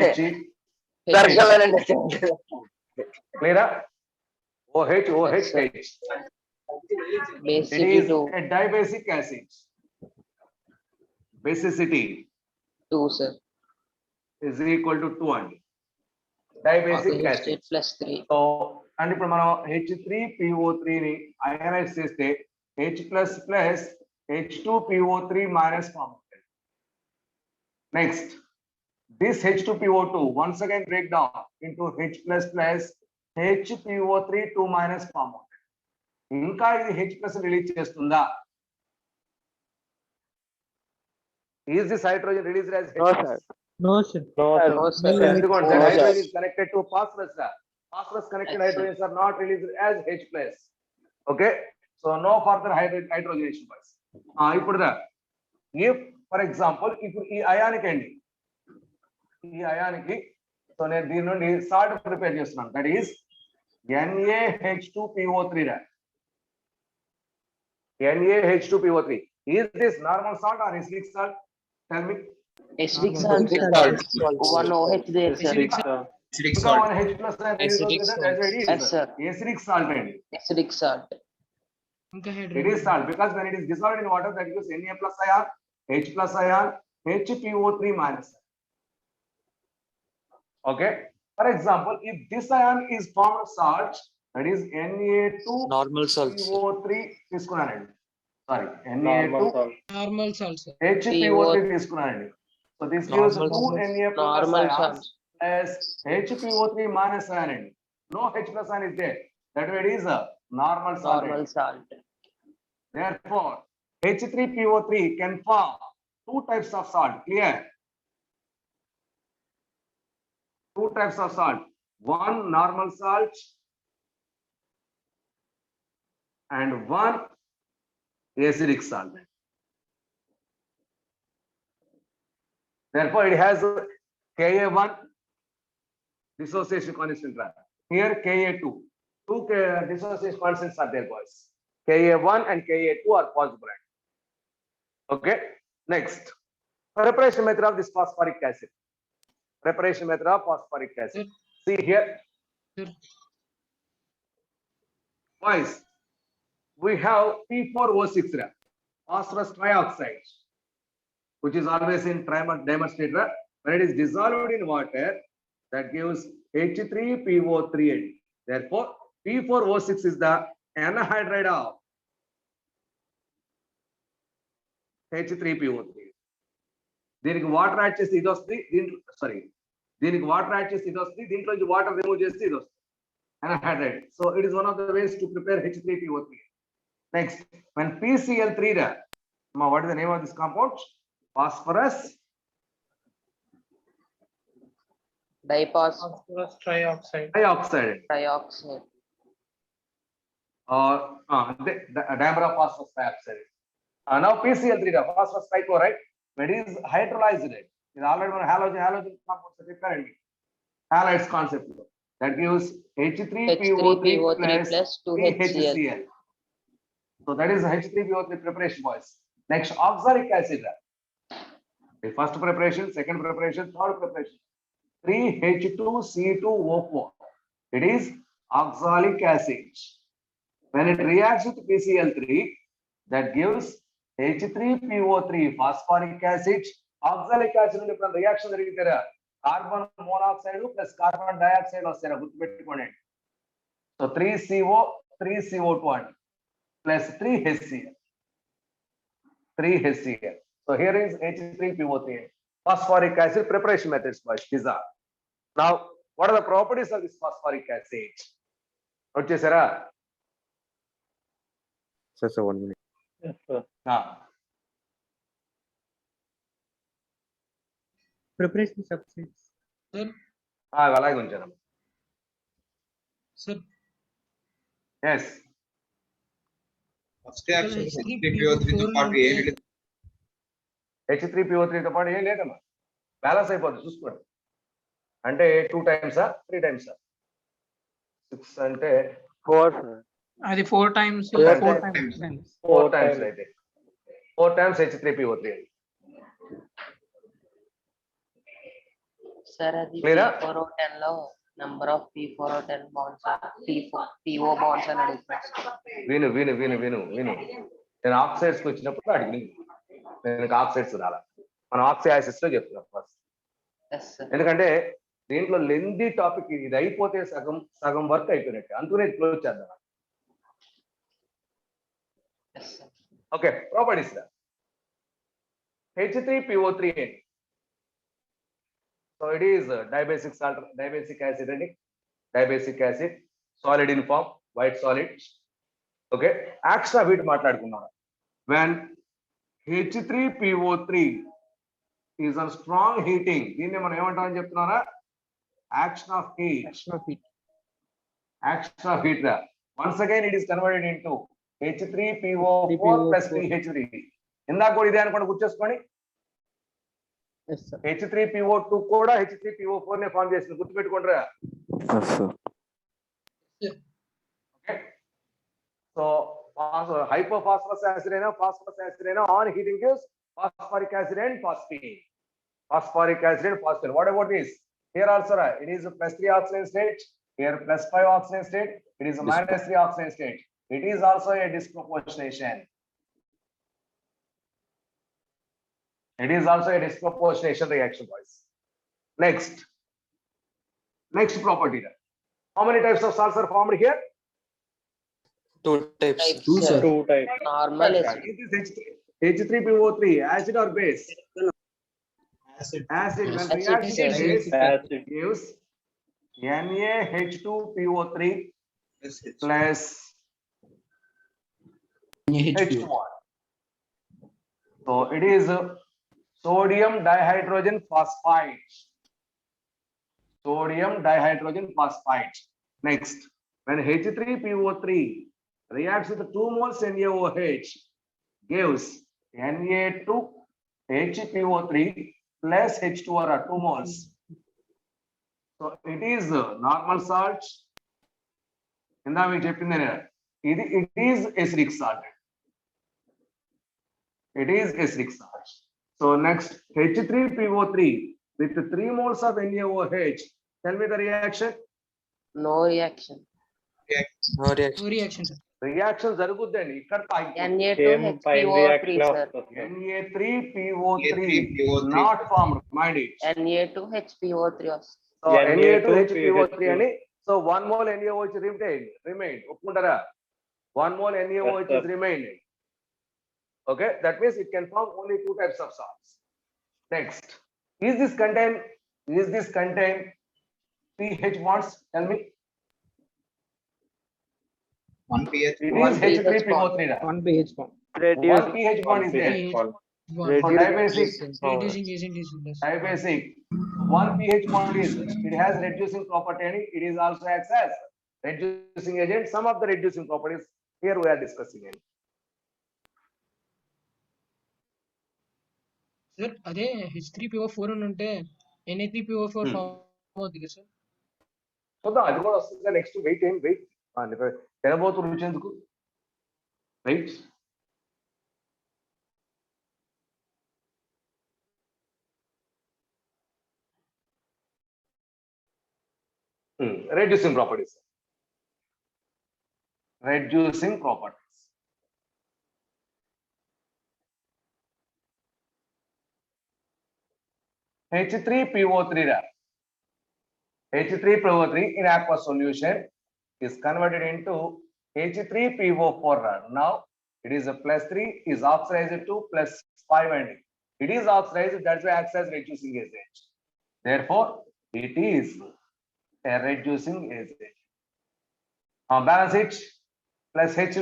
Clear? OH, OH, H. It Basicity is 2, a dibasic acid. Basicity 2, sir. is equal to 2 అండి. Dibasic Oxygen acid. state plus 3. So and ఇప్పుడు మనం H3PO3 ని ionise చేస్తే H plus plus H2PO3 minus form అవుతుంది. Next this H2PO2 once again break down into H plus plus HPO3 2 minus form అవుతుంది. ఇంకా ఇది H plus release చేస్తుందా? Is this hydrogen released as H No, plus? sir. No, sir. No, sir. No, sir. ఎందుకంటే No, sir. hydrogen is connected to phosphorus. Phosphorus connected Yes, sir. hydrogens are not released as H plus. Okay, so no further hydrogenation boys. ఇప్పుడు if for example ఇప్పుడు ఈ అయానికి అండి, ఈ అయానికి so నేను దీని నుండి salt prepare చేస్తున్నాను, that is NaH2PO3 NaH2PO3. Is this normal salt or acidic salt? Tell me. Acidic Normal salt, salt. sir. 1 OH there, sir. Acidic ఇంకా salt. 1 H plus and Acidic salt. Yes, sir. acidic salt అండి. Acidic salt. It is salt because when it is dissolved in water that gives Na plus ion, H plus ion, HPO3 minus. Okay. For example, if this ion is formed of salt, that is Normal salt. Na2PO3 తీసుకున్నానండి. Sorry, Normal salt. Normal salt, sir. HPO3 తీసుకున్నానండి. So this gives Normal 2 salt. Na plus Normal ions salt. plus HPO3 minus ion అండి. No H plus ion is there. That way it is a normal salt. Normal salt. Therefore, H3PO3 can form 2 types of salt. Clear? 2 types of salt. One normal salt and one acidic salt. Therefore, it has Ka1 dissociation constant. Here Ka2. Two dissociation constants are there, boys. Ka1 and Ka2 are possible. Okay. Next, preparation method of this phosphoric acid. Preparation method of phosphoric acid. See here. Boys, we have P4O6, phosphorus trioxide, which is always in dimer state. When it is dissolved in water, that gives H3PO3. Therefore, P4O6 is the anhydride of H3PO3. దీనికి water add చేస్తే ఇది వస్తుంది, దీనికి water add చేస్తే ఇది వస్తుంది, దీంట్లో water remove చేస్తే ఇది వస్తుంది, anhydride. So it is one of the ways to prepare H3PO3. Next, when PCl3, what is the name of this compound? Phosphorus Phosphorus trioxide. dioxide Trioxide. or the dimer of phosphorus dioxide. Now PCl3, phosphorus trichloride, when it is hydrolyzed, it already one halogen compounds prepared. Halides concept that gives H3PO3 plus 2HCl. So that is H3PO3 preparation, boys. Next, oxalic acid. The first preparation, second preparation, third preparation. 3H2C2O4. It is oxalic acid. When it reacts with PCl3, that gives H3PO3 phosphoric acid. Oxalic acid in the reaction carbon monoxide plus carbon dioxide వస్తాయి గుర్తుపెట్టుకోండి. So 3CO 3CO2 plus 3HCl. 3HCl. So here is H3PO3. Phosphoric acid preparation methods, boys. These are. Now, what are the properties of this phosphoric acid? వచ్చేసారా? Sir, 1 minute. Yes, sir. Preparation substance. అలాగే ఉంచాను. Sir, Yes. First action H3PO3 తో పాటు ఏ H3PO3 తో పాటు ఏం లేదమ్మా, balance అయిపోతుంది చూసుకోండి. అంటే 2 times 3 times 6 అంటే 4 sir. అది 4 times. Four 4 times. times. 4 times అయితే 4 times H3PO3. Sir, అది Clear? P4O10 లో number of P4O10 bonds PO bonds అని అడుగుతున్నాను. విను నేను ఆక్సైడ్స్ కి వచ్చినప్పుడు అడిగింది, నేను ఆక్సైడ్స్ రాలా, మనం ఆక్సీ యాసిడ్స్ లో చెప్తున్నాం ఫస్ట్. Yes, sir. ఎందుకంటే దీంట్లో లెందీ టాపిక్ ఇది అయిపోతే సగం వర్క్ అయిపోయినట్టు, అందుకనే క్లోజ్ చేద్దాం. Yes, sir. Okay, properties H3PO3. So it is dibasic salt, dibasic acid and dibasic acid, solid in form, white solid. Okay, action of heat మాట్లాడుకున్నాం. When H3PO3 is on strong heating, దీన్ని మనం ఏమంటామని చెప్తున్నారా? Action of heat. Action of heat. Once again it is converted into H3PO4 plus 3H3. ఇందాక కూడా ఇదే అనుకోండి, గుర్చేసుకోండి. Yes, sir. H3PO2 కూడా H3PO4 నే ఫార్మ్ చేసింది, గుర్తుపెట్టుకోండిరా. Yes, sir. Okay. So hypophosphorus acid అయినా phosphorus acid అయినా on heating gives phosphoric acid and phosphine. Phosphoric acid and phosphine. What about this? Here also it is a +3 oxidation state, here +5 oxidation state, it is a -3 oxidation state. It is also a disproportionation. It is also a disproportionation reaction, boys. Next property. How many types of salts are formed here? 2 types. Types, sir. 2 types. Normal It is H3PO3, acid or base? Acid. When Acid, reaction sir. base Acid. gives NaH2PO3 plus H2. So it is sodium dihydrogen phosphide. Sodium dihydrogen phosphide. Next, when H3PO3 reacts with 2 moles NaOH, gives Na2HPO3 plus H2O are 2 moles. So it is normal salt. ఇందా మీకు చెప్పింది ఇది it is acidic salt. It is acidic salt. So next H3PO3 with 3 moles of NaOH. Tell me the reaction. No reaction. No reaction. No reaction, sir. Reaction జరుగుద్దండి ఇక్కడ same fine Na2HPO3, reaction sir. వస్తుంది Na3PO3 Na3PO3. not formed, mind it. Na2HPO3 వస్తుంది. So Na2HPO3 అని so 1 mole NaOH remained ఒప్పుకుంటారా 1 mole NaOH Yes, sir. is remained. Okay, that means it can form only 2 types of salts. Next, is this contain pH bonds? Tell me. 1 pH. It One is pH H3PO3. One pH bond. One Reduce pH bond is there. One. For diabasic, Reducing agent is less. diabasic, 1 pH bond is, it has reducing property and it is also acts as reducing agent. Some of the reducing properties here we are discussing it. Sir, అదే H3PO4 అని ఉంటే Na3PO4 form అవుతుంది కదా sir. చూద్దాం అది కూడా వస్తుంది next wait తెరబోతు రుచి ఎందుకు right reducing properties. Reducing properties. H3PO3 H3PO3 in aqueous solution is converted into H3PO4. Now it is a +3 is oxidized to +5 and it is oxidized, that's why acts as reducing agent. Therefore, it is a reducing agent. Balance it plus H.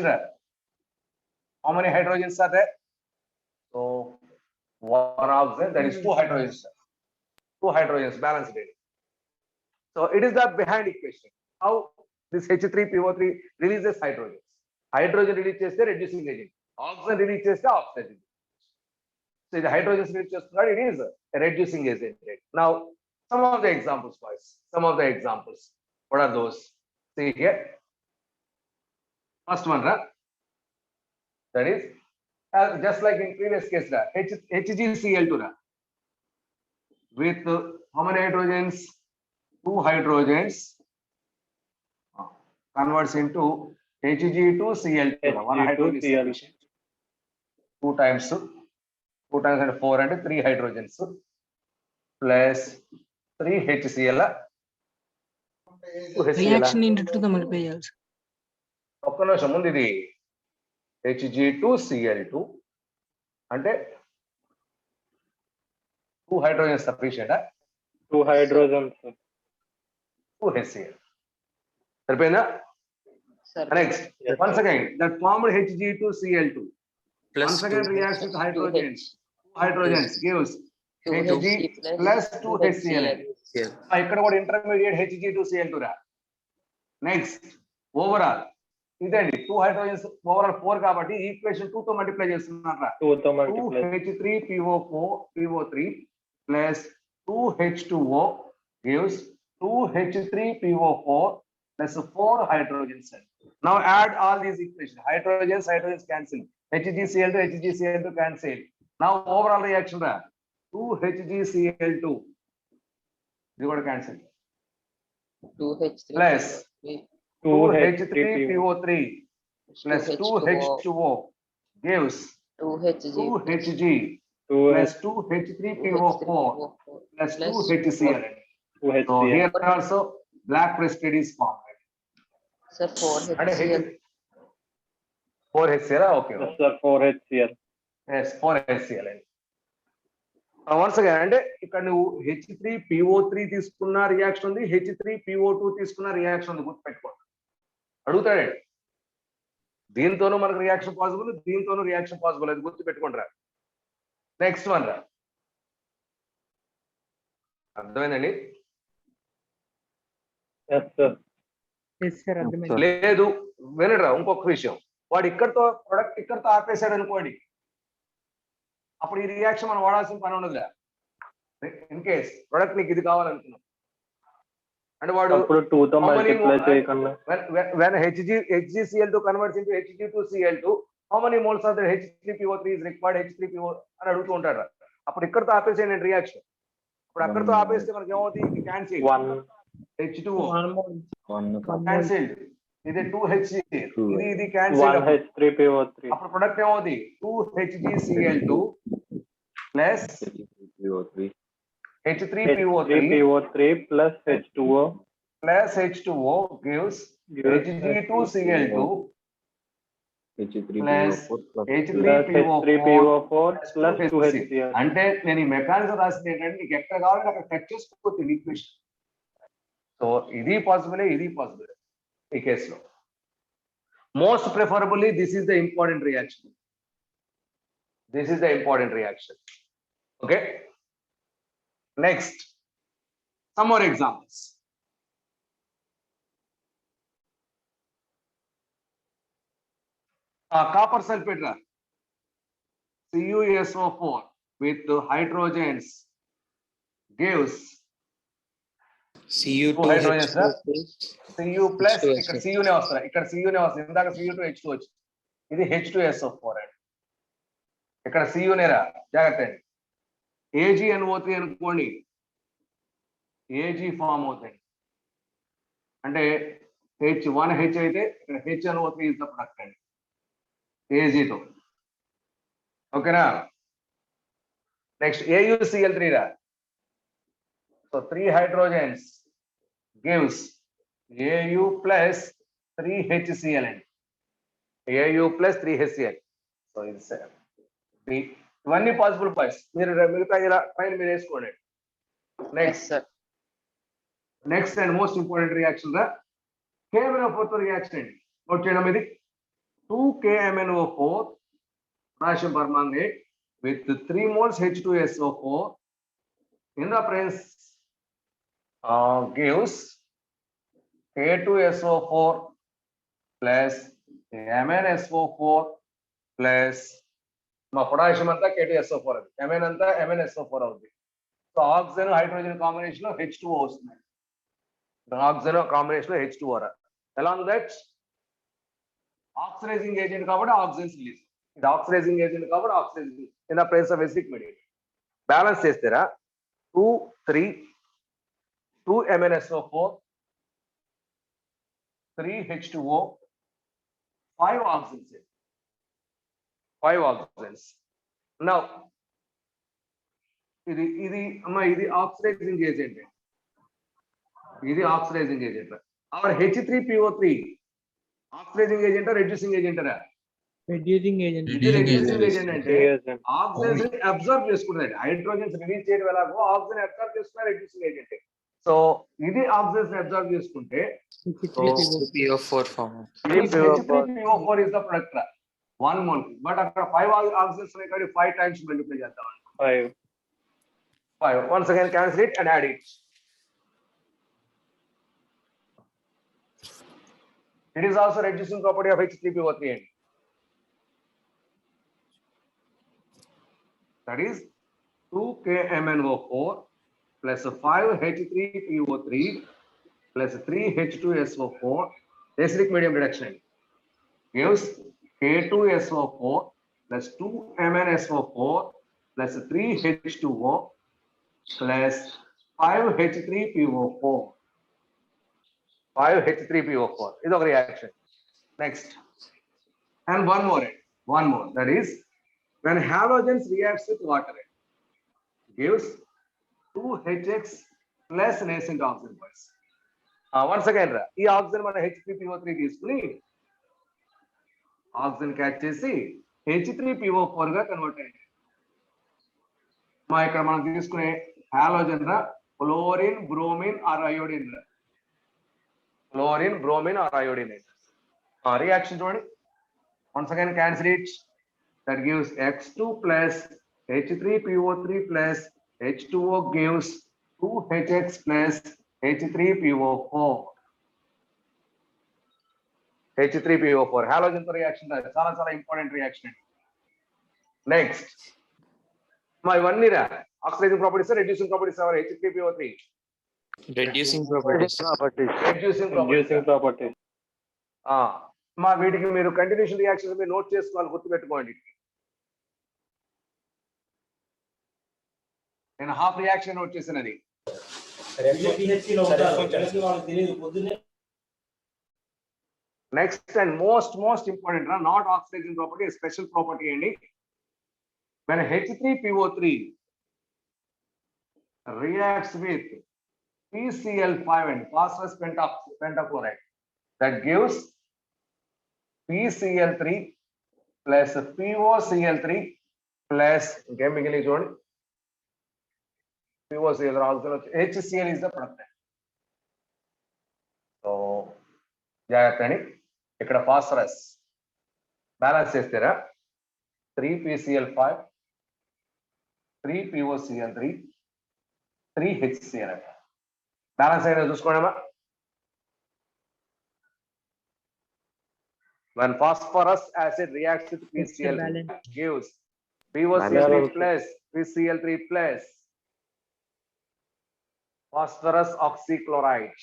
How many hydrogens are there? So one oxygen, that is 2 hydrogens. 2 hydrogens balanced it. So it is the behind equation. How this H3PO3 releases hydrogens. Hydrogen release cheste reducing agent. Oxygen release cheste oxidizing. So the hydrogens release cheste it is a reducing agent. Now some of the examples, boys. Some of the examples. What are those? See here. First one, that is just like in previous case, HgCl2 with how many hydrogens? 2 hydrogens converts into Hg2Cl2. 1 hydrogen is sufficient. 2 times and 4 and 3 hydrogens plus 3 HCl. 2 HCl. Reaction into the multiple. ఒక్క నిమిషం ముందు ఇది Hg2Cl2 అంటే 2 hydrogen sufficient. 2 hydrogens. 2 HCl. సరిపోయిందా? Sir, Next, Yes, once again, that formed Hg2Cl2. Plus Once again 2. reacts with hydrogens. 2 hydrogens gives 2Hg Hg plus 2 HCl. Here. ఇక్కడ కూడా intermediate Hg2Cl2 రా. Next overall ఇదండి 2 హైడ్రోజన్స్ ఓవరాల్ 4 కాబట్టి equation 2 తో multiply చేస్తున్నారా 2 తో multiply. 2H3PO3 plus 2H2O gives 2H3PO4 plus 4 hydrogens. Now add all these equations. Hydrogens cancel. HgCl2 cancel. Now overall reaction ra 2HgCl2 this got cancel 2H3 plus 2H3PO3 plus 2H2O 2H2O gives 2Hg 2Hg plus 2H3PO4 plus 2HCl. So 2HCl. here also black precipitate is formed. Sir, And 4HCl. 4HCl, okay. Yes, sir, 4HCl. Yes, 4HCl. Once again, అంటే ఇక్కడ నువ్వు H3PO3 తీసుకున్న reaction ఉంది, H3PO2 తీసుకున్న reaction ఉంది, గుర్తుపెట్టుకోండి. అడుగుతాడు దీంతోనూ మనకు రియాక్షన్ పాసిబుల్, దీంతోనూ రియాక్షన్ పాసిబుల్, అది గుర్తుపెట్టుకోండి రా. నెక్స్ట్ వన్ రా, అర్థమైందండి? Yes, sir. Yes, sir. అర్థమైంది. లేదు వినరా, ఇంకొక విషయం, వాడు ఇక్కడతో ప్రొడక్ట్ ఇక్కడతో ఆపేశాడు అనుకోండి, అప్పుడు ఈ రియాక్షన్ మనం వాడాల్సిన పని ఉండదులే. ఇన్ కేస్ ప్రొడక్ట్ నీకు ఇది కావాలనుకున్నాం అంటే వాడు అప్పుడు 2 తో how many మల్టిప్లై more- చేయకుండా when HgCl2 converts into Hg2Cl2, how many moles of the H3PO3 is required H3PO అని అడుగుతూ ఉంటాడు. అప్పుడు ఇక్కడతో ఆపేసేయండి రియాక్షన్. ఇప్పుడు అక్కడతో ఆపేస్తే మనకి ఏమవుతుంది, ఇది క్యాన్సిల్ 1 H2O One క్యాన్సిల్, ఇది 2HCl, ఇది క్యాన్సిల్. 1 H3PO3 అప్పుడు ప్రొడక్ట్ ఏమవుతుంది 2HgCl2 plus PO3 H3PO3 3PO3 plus H2O plus H2O gives Hg2Cl2 H3PO4 plus H3PO4 plus 2HCl. అంటే నేను ఈ మెకానిజం రాసింది ఏంటంటే నీకు ఎక్కడ కావాలంటే అక్కడ కట్ చేసుకోవచ్చు ఈక్వేషన్. సో ఇది పాసిబుల్, ఇది పాసిబుల్ ఈ కేసులో. Most preferably this is the important reaction. This is the important reaction. Okay, next some more examples. Copper sulfate CuSO4 with hydrogens gives Cu2 Two hydrogens, sir. Cu plus H2SO4. ఇక్కడ Cu నే వస్తుంది, ఇక్కడ Cu నే వస్తుంది. ఇందాక Cu2 H2 వచ్చింది, ఇది H2SO4 అండి. ఇక్కడ Cu నేరా, జాగ్రత్త అండి. AgNO3 అనుకోండి, Ag ఫామ్ అవుతుంది అంటే H1H అయితే ఇక్కడ HNO3 ఇస్ ద ప్రొడక్ట్ అండి Ag తో. ఓకేనా, నెక్స్ట్ AuCl3 రా. So 3 hydrogens gives Au plus 3HCl అండి. Au plus 3HCl. సో ఇది ఇవన్నీ పాసిబుల్ పాయింట్స్. మీరు మిగతా ఇలా పైన మీరు వేసుకోండి. Next next and most important reaction రా KMnO4 తో రియాక్షన్ అండి. నోట్ చేయడం, ఇది 2KMnO4 potassium permanganate with 3 moles H2SO4 in the presence gives K2SO4 plus MnSO4 plus మా పొటాషియం అంతా K2SO4 అది, Mn అంతా MnSO4 అవుతుంది. సో ఆక్సిజన్ హైడ్రోజన్ కాంబినేషన్ లో H2O వస్తుంది. ఆక్సిజన్ కాంబినేషన్ లో H2O రా. అలాంగ్ దట్ ఆక్సిడైజింగ్ ఏజెంట్ కాబట్టి ఆక్సిజన్స్ రిలీజ్, ఇది ఆక్సిడైజింగ్ ఏజెంట్ కాబట్టి oxidising in the presence of acidic medium. Balance చేస్తారా 2 3 2 MnSO4 3 H2O 5 oxygens, 5 oxygens. Now ఇది అమ్మా ఇది ఆక్సిడైజింగ్ ఏజెంట్, ఇది oxidising agent. Our H3PO3 oxidising agent reducing agent రా? reducing agent. ఇది రెడ్యూసింగ్ ఏజెంట్ అంటే Reagent. ఆక్సిజన్ అబ్జర్వ్ చేసుకుంటుంది. హైడ్రోజన్స్ రిలీజ్ చేయడం ఎలాగో ఆక్సిజన్ అబ్జర్వ్ చేసుకున్న రెడ్యూసింగ్ ఏజెంట్. సో ఇది ఆక్సిజన్ అబ్జర్వ్ చేసుకుంటే PO4 form. H3PO4 is the product 1 mole. But అక్కడ 5 ఆక్సిజన్స్ ఉన్నాయి కాబట్టి 5 టైమ్స్ మల్టిప్లై చేద్దాం. 5 5 once again cancel it and add it. It is also reducing property of H3PO3 and that is 2KMnO4 plus 5 H3PO3 plus 3 H2SO4 acidic medium reduction gives K2SO4 plus 2 MnSO4 plus 3 H2O plus 5 H3PO4. 5 H3PO4 is a reaction. Next, and one more. That is, when halogens reacts with water, gives 2HX plus nascent oxygen bonds. Once again, ఈ oxygen మన H3PO3 తీసుకుని oxygen catch చేసి H3PO4 గా convert అయ్యింది. మా ఇక్కడ మనం తీసుకునే హాలోజన్ రా ఫ్లోరిన్, బ్రోమిన్ ఆర్ అయోడిన్ రా. Chlorine, bromine or iodine. Reaction చూడండి. Once again cancel it. That gives X2 plus H3PO3 plus H2O gives 2HX plus H3PO4. H3PO4 halogen తో రియాక్షన్ చాలా చాలా ఇంపార్టెంట్ రియాక్షన్. నెక్స్ట్ మా ఇవన్నీ రా Oxidizing properties are reducing properties are H3PO3. Reducing properties. Reducing properties. Reducing properties. మా వీటికి మీరు continuation reactions మీరు నోట్ చేసుకోవాలి, గుర్తుపెట్టుకోండి. నేను హాఫ్ రియాక్షన్ నోట్ చేసినది. Next and most important, not oxidizing property, a special property అండి. When H3PO3 reacts with PCl5 and phosphorus pentachloride, that gives PCl3 plus POCl3 plus chemically joined POCl also HCl is the product. So జాగ్రత్తని ఇక్కడ phosphorus balance చేస్తారా 3PCl5 3POCl3 3HCl balance అయినా చూసుకోండమ్మా. When phosphorus acid reacts with PCl gives POCl3 plus PCl3 plus phosphorus oxychloride,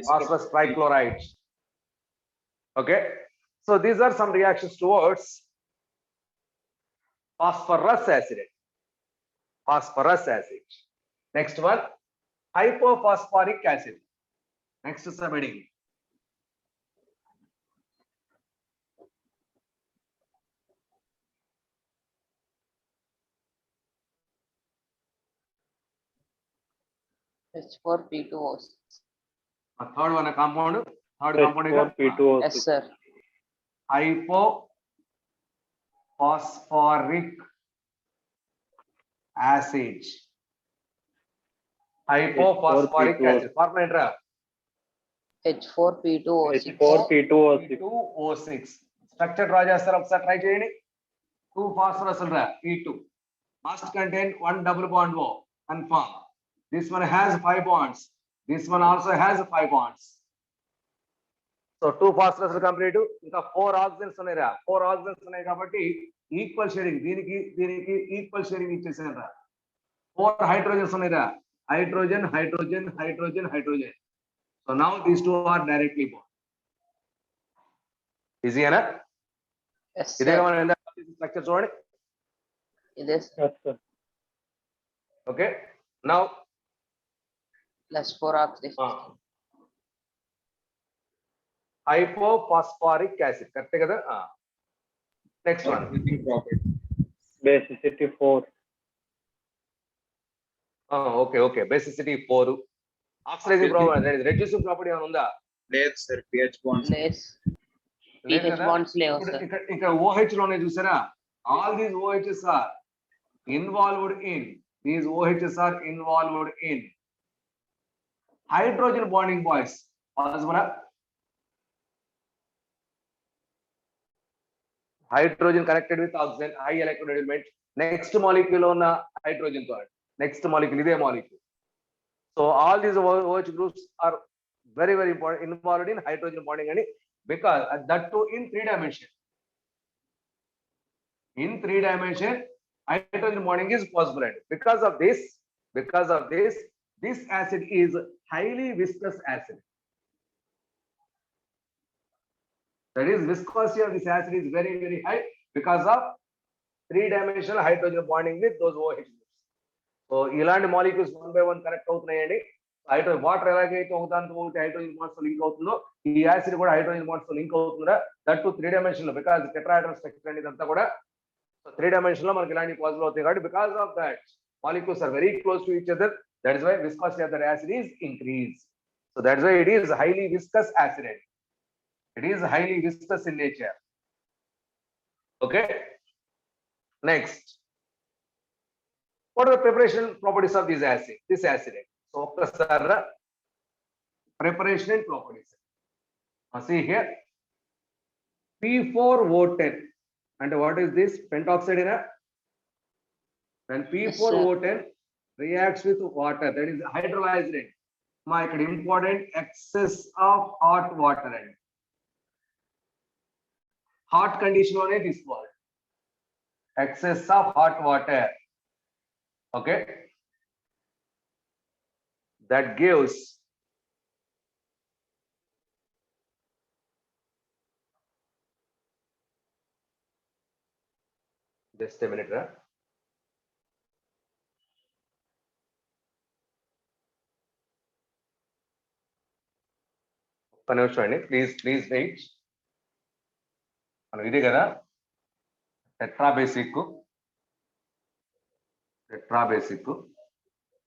phosphorus trichloride. Okay, so these are some reactions towards phosphorus acid. Phosphorus acid. Next one, hypophosphoric acid. Next subheading. H4P2O6. Third one, a compound. Third compound is H4P2O6. Yes, sir. hypophosphoric acid. Hypophosphoric acid. Formula entra. H4P2O6. H4P2O6. P2O6. Structure draw చేస్తారు ఒకసారి try చేయండి. 2 phosphorus రా P2 must contain 1 double bond O. Confirm. This one has 5 bonds. This one also has 5 bonds. So 2 phosphorus complete. ఇంకా 4 oxygens ఉన్నాయి రా. 4 oxygens ఉన్నాయి కాబట్టి equal sharing దీనికి ఈక్వల్ షేరింగ్ ఇచ్చేసాను రా. 4 hydrogens ఉన్నాయి రా. Hydrogen. So now these two are directly bound. Easy ana? Yes, ఇదే sir. మనం స్ట్రక్చర్ చూడండి. Yes, Yes, sir. Okay, now plus 4 oxidation. hypophosphoric acid correct kada. Next one, Basicity 4. okay, basicity 4. Oxidizing property, that is reducing property ఏమైనా ఉందా? లేదు sir, pH bonds. Less. లేదు pH కదా? bonds లేవు, ఇప్పుడు sir. ఇక్కడ OH లోనే చూసారా, all these OHs are involved in, these OHs are involved in hydrogen bonding boys. Hydrogen connected with oxygen, high electron element. Next molecule on hydrogen third. Next molecule is a molecule. So all these OH groups are very important, involved in hydrogen bonding, and because that too in 3 dimension. In 3 dimension, hydrogen bonding is possible. And because of this, this acid is highly viscous acid. That is, viscosity of this acid is very high because of 3-dimensional hydrogen bonding with those OH groups. So ఇలాంటి molecules one by one connect అవుతున్నాయండి. Hydrogen water ఎలాగైతే ఒకదానితో ఒకటి hydrogen bonds తో link అవుతుందో, ఈ acid కూడా hydrogen bonds తో లింక్ అవుతుందా, that to 3 dimensional, because tetrahedral structure అనేది అంతా కూడా 3 dimensional లో మనకి ఇలాంటి పాసిబుల్ అవుతాయి కాబట్టి because of that molecules are very close to each other. That is why viscosity of the acid is increased. So that is why it is highly viscous acid. It is highly viscous in nature. Okay, next, what are the preparation properties of this acid? So preparation and properties. See here, P4O10, and what is this? Pentoxide in a, when P4O10 reacts with water, that is hydrolyzed. My important excess of hot water and hot condition on it is called excess of hot water. Okay, that gives just a minute. ఒక్క నిమిషం అండి, please wait. మనం ఇది కదా tetra basic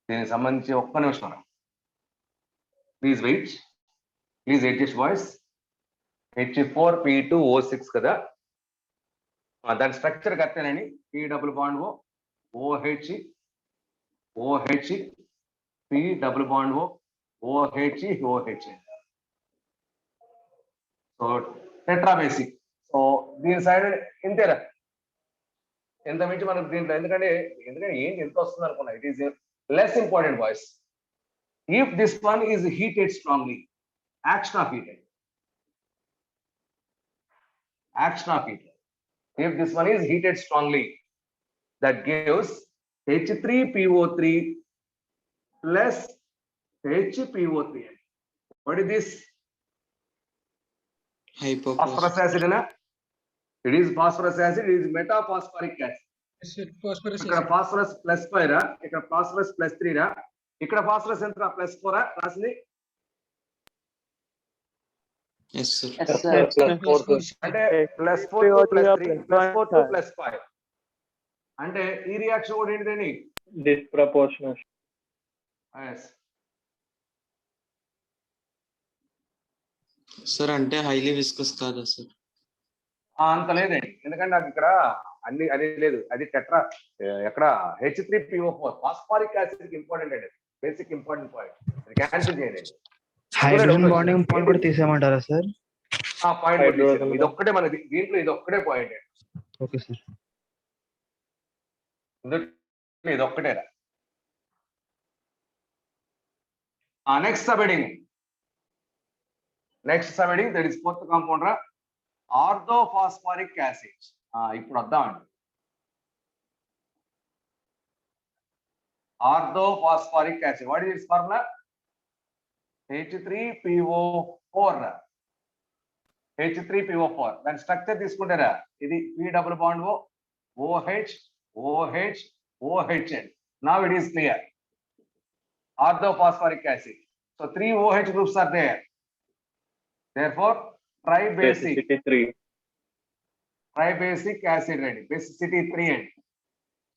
దీనికి సంబంధించి ఒక్క నిమిషం. Please wait, please adjust voice. H4P2O6 కదా, దాని స్ట్రక్చర్ కరెక్టేనండి. P double bond OH P double bond OH. So tetra basic. So దీని సైడ్ ఇంతేరా, ఎంత మించి మనకు దీంట్లో ఎందుకంటే ఏంటి ఎంత వస్తుంది అనుకున్నా, it is less important voice. If this one is heated strongly, action of heated. If this one is heated strongly, that gives H3PO3 plus HPO3. What is this? Phosphorus acid. It is phosphorus acid. It is metaphosphoric acid. Phosphorus ఇక్కడ phosphorus plus 5 రా, ఇక్కడ phosphorus plus 3 రా, ఇక్కడ phosphorus ఎంత plus 4 రా రాసింది. Yes, sir. అంటే plus 4 + 3 + 4 + 5 అంటే ఈ రియాక్షన్ కూడా ఏంటిదండి, డిస్ప్రపోర్షనల్. సార్ అంటే హైలీ విస్కస్ కాదా సార్? అంత లేదండి, ఎందుకంటే నాకు ఇక్కడ అది లేదు. అది టెట్రా ఎక్కడ H3PO4 ఫాస్ఫారిక్ యాసిడ్ కి ఇంపార్టెంట్ అండి, బేసిక్ ఇంపార్టెంట్ పాయింట్. అది క్యాన్సిల్ చేయండి. హైడ్రోజన్ బాండింగ్ పాయింట్ కూడా తీసేయమంటారా సార్? పాయింట్ ఇది ఒక్కటే మనది, దీంట్లో ఇది ఒక్కటే పాయింట్. ఓకే సార్, ఇది ఒక్కటేరా. Next subheading, that is fourth compound రా, ఆర్థోఫాస్ఫారిక్ యాసిడ్. ఇప్పుడు వద్దామండి, orthophosphoric acid. What is its formula? H3PO4. దాని స్ట్రక్చర్ తీసుకుంటారా, ఇది P double bond OH. Now it is clear. Orthophosphoric acid. So 3 OH groups are there. Therefore, tribasic acid ready. Basicity 3 end.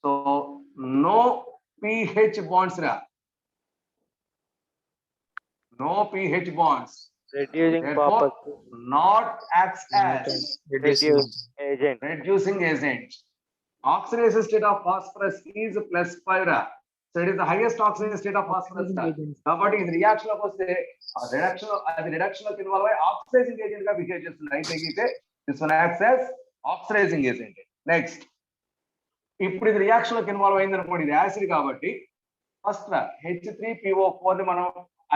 So no pH bonds ra. No pH bonds. Reducing Therefore, purpose. not acts as Reducing agent. Oxidation state of phosphorus is +5 ra. So it is the highest oxidation state of phosphorus. కాబట్టి ఇది reaction లోకి వస్తే reduction లోకి involve అయ్యి oxidising agent గా behave చేస్తుంది. అయితే this one acts as oxidising agent. Next, ఇప్పుడు ఇది రియాక్షన్ లోకి ఇన్వాల్వ్ అయింది అనుకోండి, ఇది యాసిడ్ కాబట్టి ఫస్ట్ H3PO4 ని మనం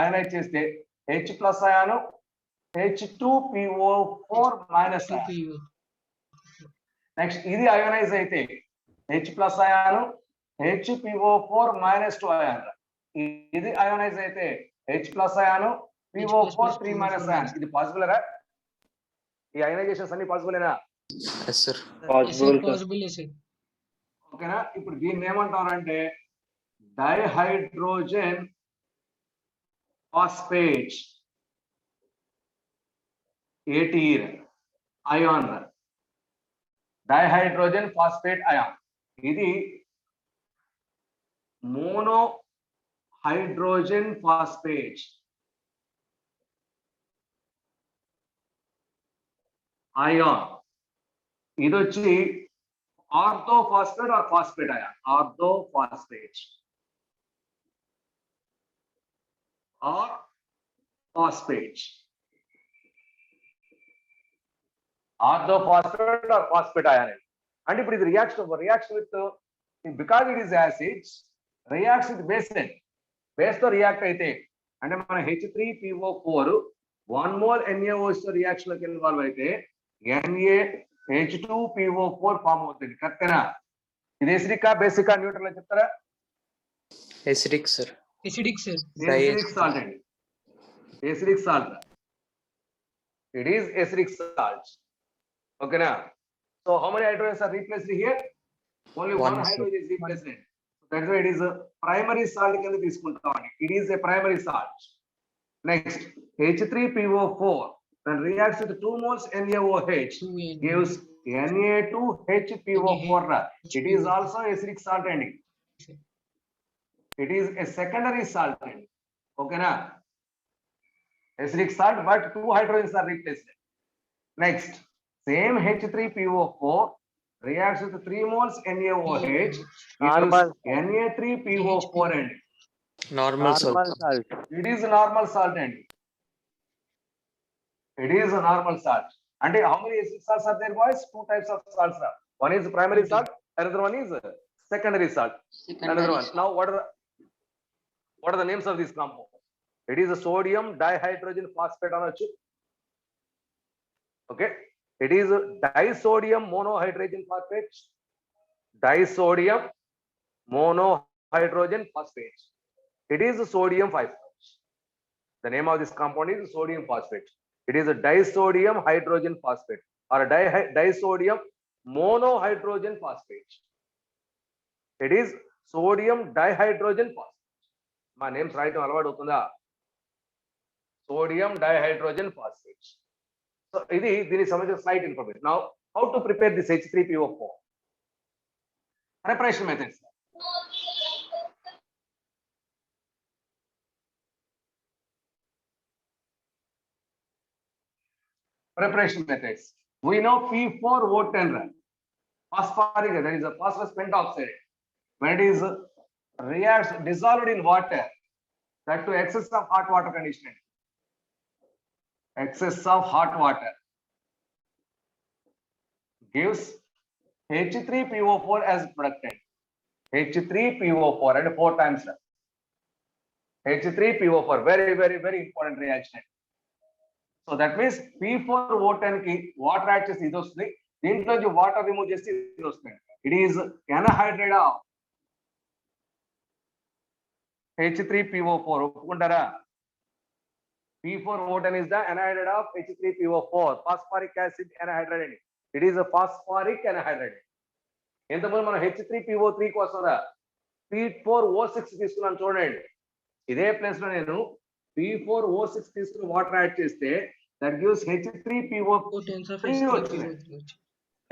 అయనైజ్ చేస్తే H+ అయాను H2PO4- అయాన్. నెక్స్ట్ ఇది అయోనైజ్ అయితే H+ అయాను HPO4-2 అయాన్. ఇది అయోనైజ్ అయితే H+ అయాను PO4-3- అయాన్. ఇది పాసిబుల్ రా? ఈ అయోనైజేషన్స్ అన్ని పాసిబులేనా? Yes sir, possible. ఓకేనా? ఇప్పుడు దీన్ని ఏమంటారంటే dihydrogen phosphate ATE ion. Dihydrogen phosphate ion. ఇది మోనో హైడ్రోజన్ ఫాస్ఫేట్ అయాన్. ఇది వచ్చి orthophosphate or phosphate ion. Orthophosphate or phosphate. Orthophosphate or phosphate ion. అంటే ఇప్పుడు ఇది reaction with, because it is acids, reacts with base తో react అయితే, అంటే మన H3PO4 1 మోల్ NaOH తో రియాక్షన్ లోకి ఇన్వాల్వ్ అయితే NaH2PO4 ఫామ్ అవుతుంది. కరెక్టేనా? ఇది ఎసిడికా బేసికా న్యూట్రల్ చెప్తారా? Acidic, sir. Acidic, sir. Acidic salt and acidic salt. It is acidic salt. Okay now. So how many hydrogens are replaced here? Only one One, sir. hydrogen is replaced. That's why it is a primary salt. It is a primary salt. Next, H3PO4 then reacts with 2 moles NaOH 2 gives Na2HPO4. It is also acidic salt ending. It is a secondary salt ending. Okay na? Acidic salt, but 2 hydrogens are replaced. Next, same H3PO4 reacts with 3 moles NaOH gives Normal. Na3PO4 ending. Normal salt. Normal salt. It is a normal salt ending. It is a normal salt. And how many acidic salts are there, boys? 2 types of salts are. One is primary salt, another one is secondary salt. Another one. Now, what are the names of these compounds? It is a sodium dihydrogen phosphate on a chip. Okay. It is a disodium monohydrogen phosphate. Disodium monohydrogen phosphate. It is a sodium phosphate. The name of this compound is sodium phosphate. It is a disodium hydrogen phosphate or a disodium monohydrogen phosphate. It is sodium dihydrogen phosphate. My name's right now. Sodium dihydrogen phosphate. So this is some slight information. Now, how to prepare this H3PO4? Preparation methods. Preparation methods. We know P4O10 phosphoric, that is a phosphorus pentoxide. When it is reacts dissolved in water, that to excess of hot water condition. Excess of hot water gives H3PO4 as productant. H3PO4 and 4 times. H3PO4, very, very, very important reaction. So that means P4O10 ki water add chesi idostuni. Dintlo jo water remove chesi idostuni. It is anhydride of H3PO4. Oppukuntara? P4O10 is the anhydride of H3PO4. Phosphoric acid anhydride. It is a phosphoric anhydride. ఎంతమంది మనం H3PO3 కోసం P4O6 తీసుకున్నాను చూడండి. ఇదే place లో నేను P4O6 తీసుకుని water add చేస్తే that gives H3PO3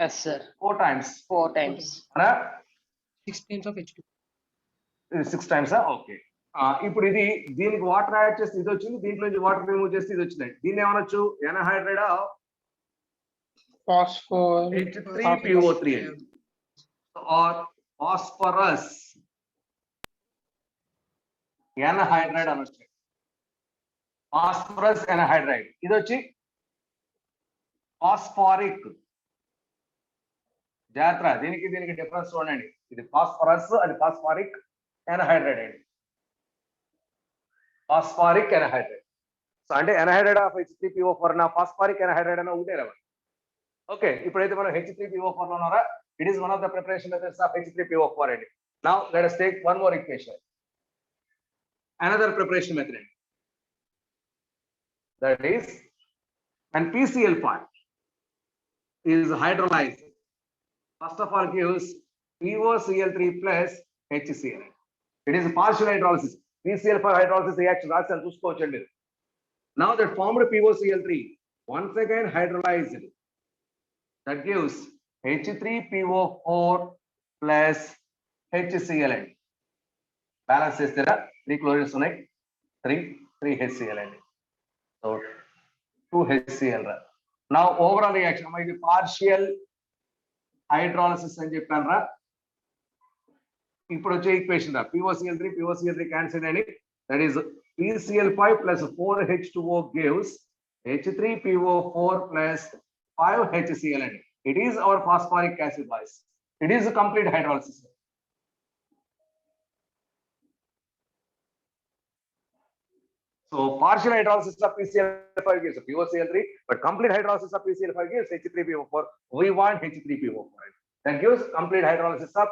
Yes, sir. 4 times. 4 times. 6 times of H2. 6 times. Okay. ఇప్పుడు ఇది దీనికి వాటర్ యాడ్ చేస్తే ఇది వచ్చింది, దీంట్లో నుంచి వాటర్ రిమూవ్ చేస్తే ఇది వచ్చింది. దీన్ని ఏమనొచ్చు? ఎనహైడ్రైడ్ of H3PO3 or phosphorus anhydride అనొచ్చు. Phosphorus anhydride. ఇది వచ్చి ఫాస్ఫారిక్. జాగ్రత్త, దీనికి డిఫరెన్స్ చూడండి. ఇది ఫాస్ఫరస్, అది ఫాస్ఫారిక్ anhydride అండి. Phosphoric anhydride. సో అంటే anhydride ఆఫ్ H3PO4 నా ఫాస్ఫారిక్ anhydride అన్న ఉంటే రవ. ఓకే, ఇప్పుడైతే మనం H3PO4 లో ఉన్నారా? It is one of the preparation methods of H3PO4 అండి. Now let us take one more equation. Another preparation method. That is when PCl5 is hydrolyzed, first of all gives POCl3 plus HCl. It is a partial hydrolysis. PCl5 hydrolysis reaction రాసి చూసుకోవచ్చండి. Now that formed POCl3 once again hydrolyzed, that gives H3PO4 plus HCl. Balance is there. 3 chlorines ఉన్నాయి. 3 HCl. So 2 HCl. Now overall reaction, ఇది partial hydrolysis అని చెప్పాను రా. ఇప్పుడు వచ్చే equation రా, POCl3 cancel అని, that is PCl5 plus 4H2O gives H3PO4 plus 5 HCl. It is our phosphoric acid base. It is a complete hydrolysis. So partial hydrolysis of PCl5 gives POCl3, but complete hydrolysis of PCl5 gives H3PO4. We want H3PO4. That gives complete hydrolysis of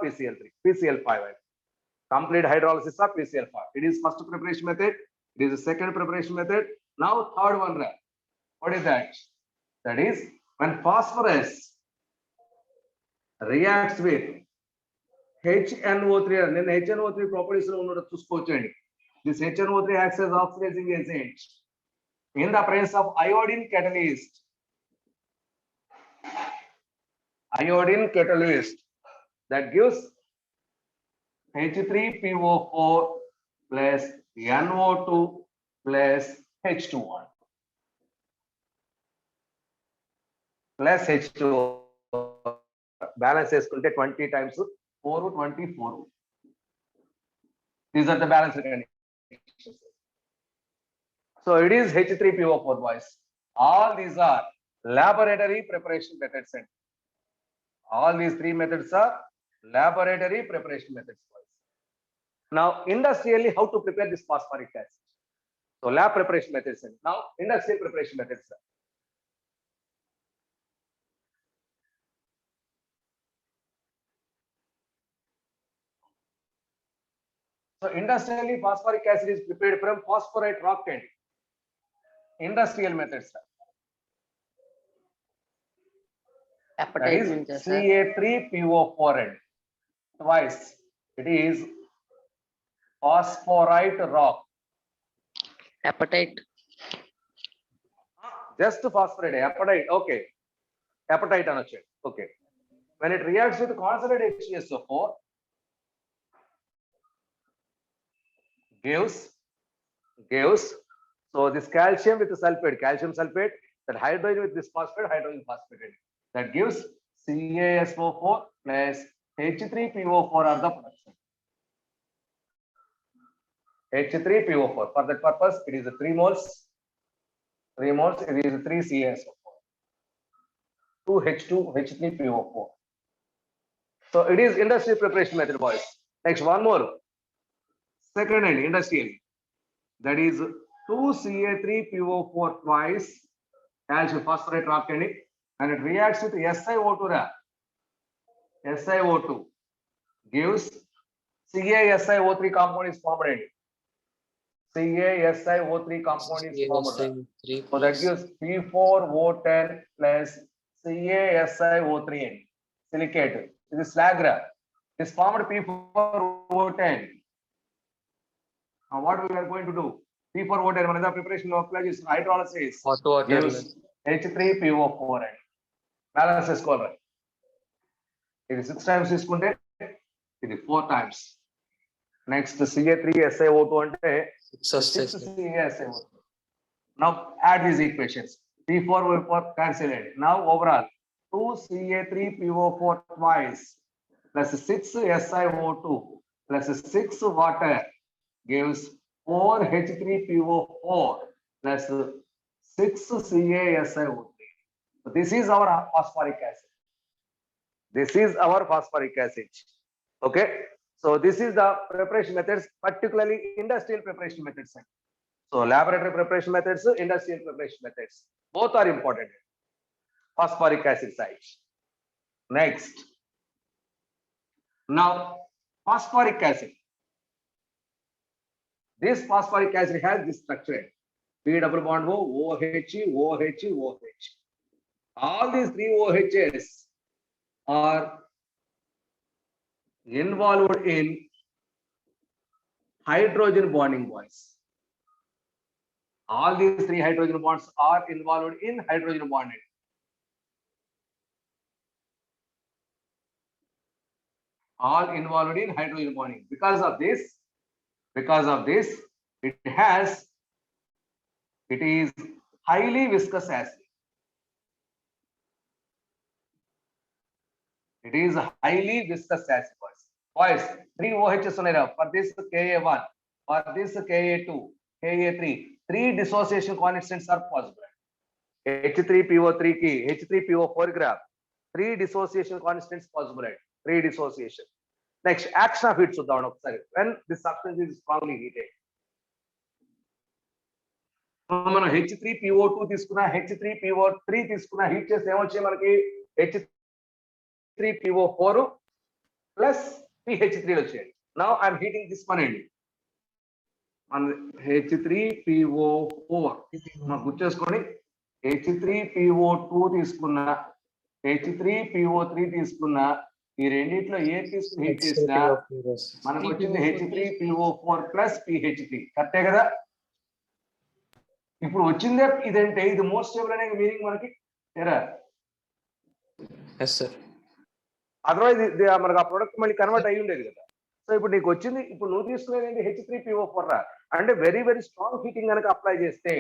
PCl5. Complete hydrolysis of PCl4. It is first preparation method. It is the second preparation method. Now third one. What is that? That is when phosphorus reacts with HNO3. Then HNO3 properties this HNO3 acts as oxidizing agent in the presence of iodine catalyst. Iodine catalyst that gives H3PO4 plus NO2 plus H2O plus H2O. Balance చేసుకుంటే 20 times 4 24. These are the balance conditions. So it is H3PO4, boys. All these are laboratory preparation methods. All these three methods are laboratory preparation methods, boys. Now, industrially, how to prepare this phosphoric acid? So, lab preparation methods. Now, industrial preparation methods. So, industrially, phosphoric acid is prepared from phosphorite rock candy. Industrial methods. That Appetite is means Ca3PO4. Twice. It is phosphorite rock. appetite. Just phosphorite, apatite. Okay. Apatite anoche. Okay. When it reacts with concentrated HCSO4, gives. So this calcium with the sulfate, calcium sulfate, that hydrogen with this phosphate, hydrogen phosphate. That gives CaSO4 plus H3PO4 are the production. H3PO4. For that purpose, it is a 3 moles. 3 moles, it is 3 CaSO4. 2 H2, H3PO4. So it is industrial preparation method, boys. Next, one more. Second hand, industrial. That is 2 Ca3PO4 twice calcium phosphorate rock candy, and it reacts with SiO2. SiO2 gives CaSiO3 compound is formed. CaSiO3 compound is formed. So that gives P4O10 plus CaSiO3 silicate. This is slag. This formed P4O10. Now what we are going to do? P4O10, one of the preparation of is hydrolysis. Gives H3PO4. Balance is called. It is 6 times is it is 4 times. Next Ca3SiO2 and 6 CaSiO2. Now add these equations. P4 will cancel it. Now overall 2 Ca3PO4 twice plus 6 SiO2 plus 6 water gives 4 H3PO4 plus 6 CaSiO3. So this is our phosphoric acid. This is our phosphoric acid. Okay. So this is the preparation methods, particularly industrial preparation methods. So laboratory preparation methods, industrial preparation methods, both are important. Phosphoric acid site. Next. Now, phosphoric acid. This phosphoric acid has this structure. P double bond O, OH, OH, OH. All these 3 OHs are involved in hydrogen bonding bonds. All these 3 hydrogen bonds are involved in hydrogen bonding. All involved in hydrogen bonding. Because of this, it is highly viscous acid. It is highly viscous acid. Boys, 3 OHs for this Ka1, for this Ka2, Ka3, 3 dissociation constants are possible. H3PO3 ki, H3PO4 graph, 3 dissociation constants possible. 3 dissociation. Next, action of heat. When this substance is strongly heated. మనం H3PO2 తీసుకున్నా H3PO3 తీసుకున్నా heat చేస్తే ఏమొచ్చాయి మనకి H3PO4 plus PH3 వచ్చాయి. Now I'm heating this one అండి. మన H3PO4 మాకు గుర్చేసుకొని H3PO2 తీసుకున్నా, H3PO3 తీసుకున్నా, ఈ రెండిట్లో ఏ తీసుకుని హీట్ చేసినా మనకు వచ్చింది H3PO4 ప్లస్ PH3. కరెక్టే కదా? ఇప్పుడు వచ్చిందే ఇదంటే ఇది మోస్ట్ స్టేబుల్ అనే మీనింగ్ మనకి ఏరా? Yes sir. అదర్వైజ్ మనకు ఆ ప్రొడక్ట్ మళ్ళీ కన్వర్ట్ అయ్యి ఉండేది కదా. సో ఇప్పుడు నీకు వచ్చింది, ఇప్పుడు నువ్వు తీసుకునేది H3PO4 రా, అంటే వెరీ వెరీ స్ట్రాంగ్ హీటింగ్ కనుక అప్లై చేస్తే,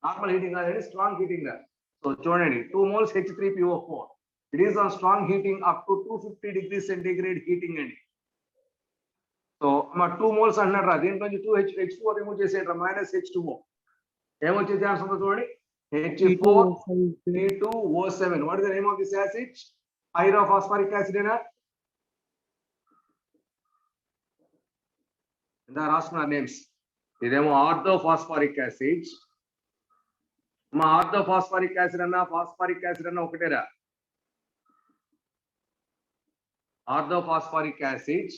నార్మల్ హీటింగ్ కాదండి, స్ట్రాంగ్ హీటింగ్ రా. సో చూడండి 2 moles H3PO4, it is on strong heating up to 250 degrees centigrade heating అండి. సో మా 2 moles అంటున్నాడు రా, దీంట్లో నుంచి 2H2O రిమూవ్ చేసేట్రా, -H2O ఏమొచ్చే ఛాన్స్ ఉందో చూడండి. H4P2O7. What is the name of this acid? Pyrophosphoric acid ఏనా? ఇందా రాసుకున్న నేమ్స్. ఇదేమో ఆర్థోఫాస్ఫారిక్ యాసిడ్. మా ఆర్థోఫాస్ఫారిక్ యాసిడ్ అన్నా ఫాస్ఫారిక్ యాసిడ్ అన్నా ఒకటేరా. Orthophosphoric acid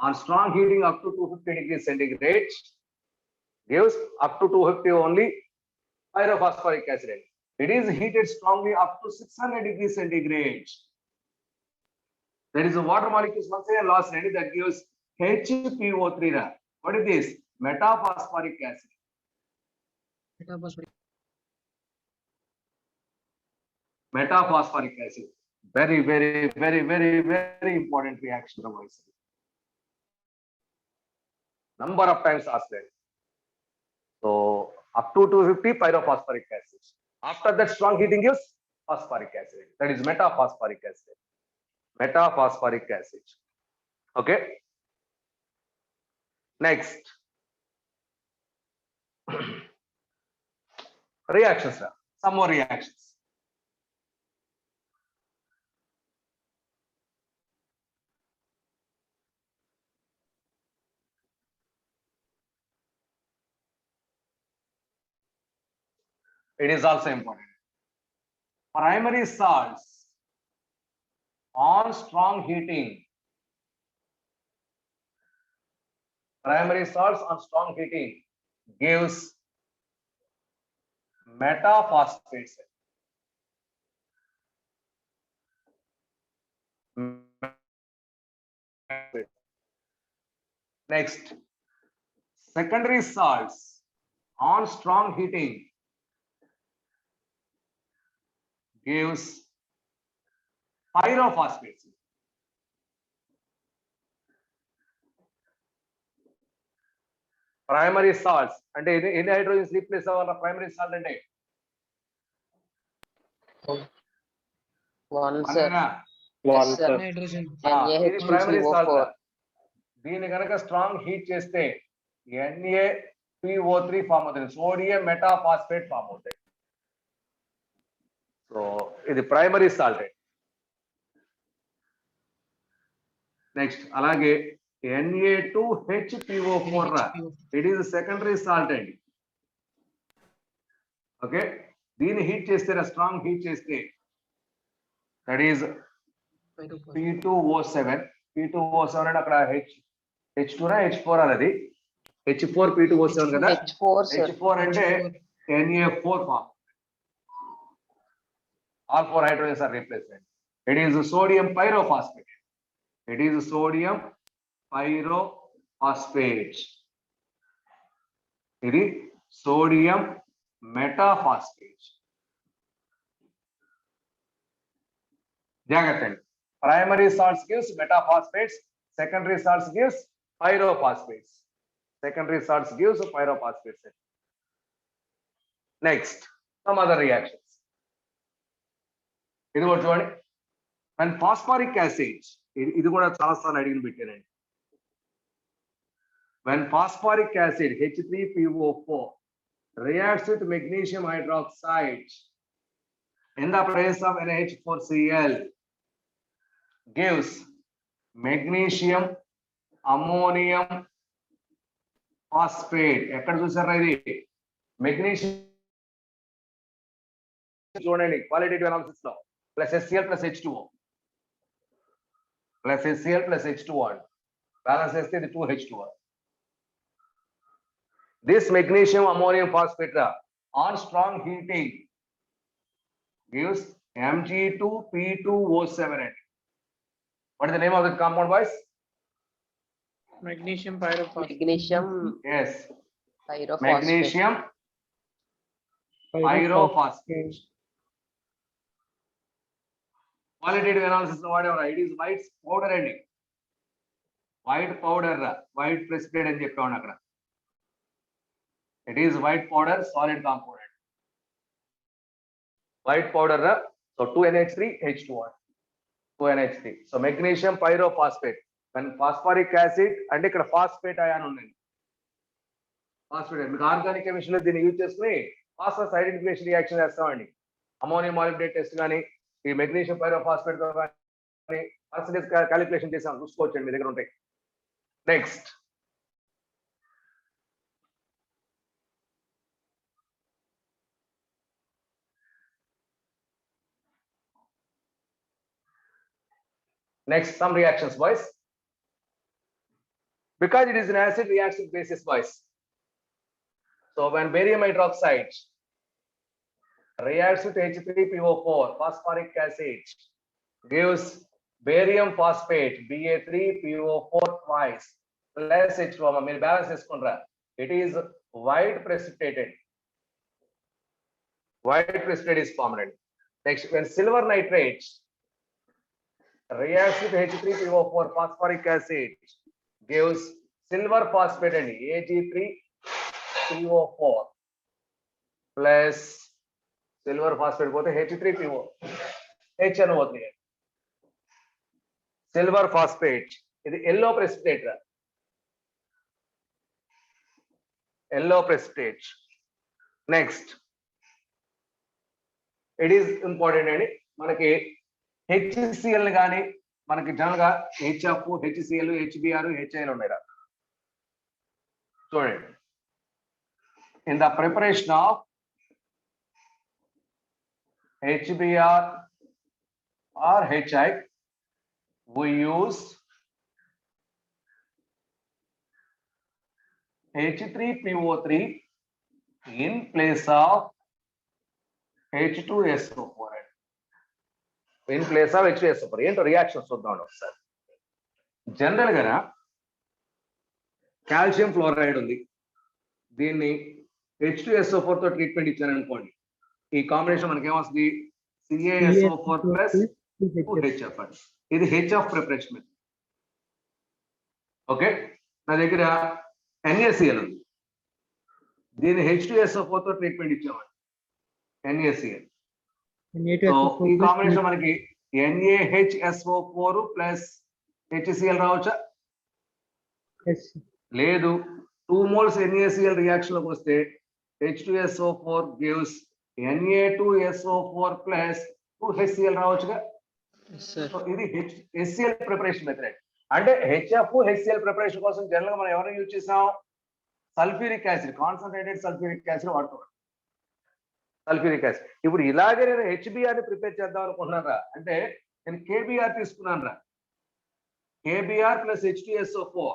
on strong heating up to 250 degrees centigrade gives up to 250 only pyrophosphoric acid. It is heated strongly up to 600 degrees centigrade. There is a water molecules once again lost, and that gives HPO3. What is this? Metaphosphoric acid. Metaphosphoric acid. Very, very, very, very, very important reaction. Number of times asked there. So up to 250 pyrophosphoric acid. After that, strong heating gives phosphoric acid. That is metaphosphoric acid. Metaphosphoric acid. Okay. Next. Reactions. Some more reactions. It is also important. Primary salts on strong heating. Primary salts on strong heating gives metaphosphates. Next, secondary salts on strong heating gives pyrophosphates. Primary salts అంటే ఎన్ని hydrogens replace అవ్వాల primary salt అంటే? One sir. One sir. Hydrogen. ఇది primary salt. NaHCO4. దీన్ని కనుక strong heat చేస్తే NaPO3 form అవుతుంది, sodium మెటాఫాస్ఫేట్ form అవుతాయి. So ఇది ప్రైమరీ సాల్ట్. నెక్స్ట్ అలాగే Na2HPO4 రా, ఇట్ ఈస్ సెకండరీ సాల్ట్ అండి. ఓకే, దీన్ని హీట్ చేస్తే స్ట్రాంగ్ హీట్ చేస్తే దట్ ఈస్ P2O7. P2O7 అంటే అక్కడ H2 నా H4 అనేది H4P2O7 కదా. H4 sir. H4 అంటే Na4 form. All 4 hydrogens are replaced. It is sodium pyrophosphate. It is sodium pyrophosphate. It is sodium metaphosphate. Jagatha. Primary salts gives metaphosphates. Secondary salts gives pyrophosphates. Secondary salts gives pyrophosphates. Next, some other reactions. ఇది కూడా చూడండి. And phosphoric acid, ఇది కూడా చాలా సార్లు అడిగిన పెట్టానండి. when phosphoric acid H3PO4 reacts with magnesium hydroxide in the presence of NaH4Cl gives magnesium ammonium phosphate. ఎక్కడ చూసారా ఇది? మెగ్నీషియం చూడండి క్వాలిటేటివ్ అనాలిసిస్ లో plus HCl plus H2O plus HCl plus H2O. Balance చేస్తే ఇది 2H2. This magnesium ammonium phosphate on strong heating gives Mg2P2O7. What is the name of the compound, boys? Magnesium pyrophosphate. Magnesium Yes, pyrophosphate. magnesium pyrophosphate. Qualitative analysis whatever it is white powder and white powder, white precipitate అని చెప్పాను అక్కడ. It is white powder solid component. White powder, so 2NH3 H2O. 2NH3. So magnesium pyrophosphate. When phosphoric acid అంటే ఇక్కడ phosphate ion ఉంది. Phosphate మీకు organic chemistry లో దీన్ని use చేసుకుని ఫాస్ఫరస్ ఐడెంటిఫికేషన్ రియాక్షన్ చేస్తామండి. అమోనియం మాలిబ్డేట్ టెస్ట్ కానీ ఈ మెగ్నీషియం పైరోఫాస్ఫేట్ తో కానీ పర్సెంటేజ్ క్యాలిక్యులేషన్ చేసాం, చూసుకోవచ్చండి మీ దగ్గర ఉంటాయి. Next some reactions, boys. Because it is an acid reacts with basis, boys. So when barium hydroxide reacts with H3PO4 phosphoric acid gives barium phosphate Ba3PO4 twice plus H2O. మీరు balance చేసుకుంటారా? It is white precipitated. White precipitate is formed. Next, when silver nitrate reacts with H3PO4 phosphoric acid gives silver phosphate and Ag3PO4 plus silver phosphate both H3PO H and O3. Silver phosphate is yellow precipitate. Yellow precipitate. Next, it is important and మనకి HCl గాని మనకి general గా HF, HCl, HBr, HIL ఉన్నాయి. చూడండి, in the preparation of HBr or HI we use H3PO3 in place of H2SO4. In place of H2SO4. ఏంటో reactions చూద్దాం ఒకసారి. General గా కాల్షియం ఫ్లోరైడ్ ఉంది, దీన్ని H2SO4 తో ట్రీట్మెంట్ ఇచ్చాను అనుకోండి, ఈ కాంబినేషన్ మనకి ఏమొస్తుంది? CaSO4 plus 2HF. ఇది HF ప్రిపరేషన్ మెథడ్. ఓకే, నా దగ్గర NaCl ఉంది, దీన్ని H2SO4 తో ట్రీట్మెంట్ ఇచ్చామండి, NaCl. సో ఈ కాంబినేషన్ మనకి NaHSO4 ప్లస్ HCl రావచ్చా? లేదు. 2 moles NaCl రియాక్షన్ లోకి వస్తే H2SO4 gives Na2SO4 plus 2HCl రావచ్చుగా. సో ఇది HCl ప్రిపరేషన్ మెథడ్. అంటే HF HCl ప్రిపరేషన్ కోసం జనరల్ గా మనం ఎవరైనా యూజ్ చేసాం? Sulphuric acid, concentrated sulphuric acid వాడుతున్నాం. Sulphuric acid. ఇప్పుడు ఇలాగే నేను HBr ని ప్రిపేర్ చేద్దాం అనుకుంటున్నారా అంటే నేను KBr తీసుకున్నాను రా. KBr plus H2SO4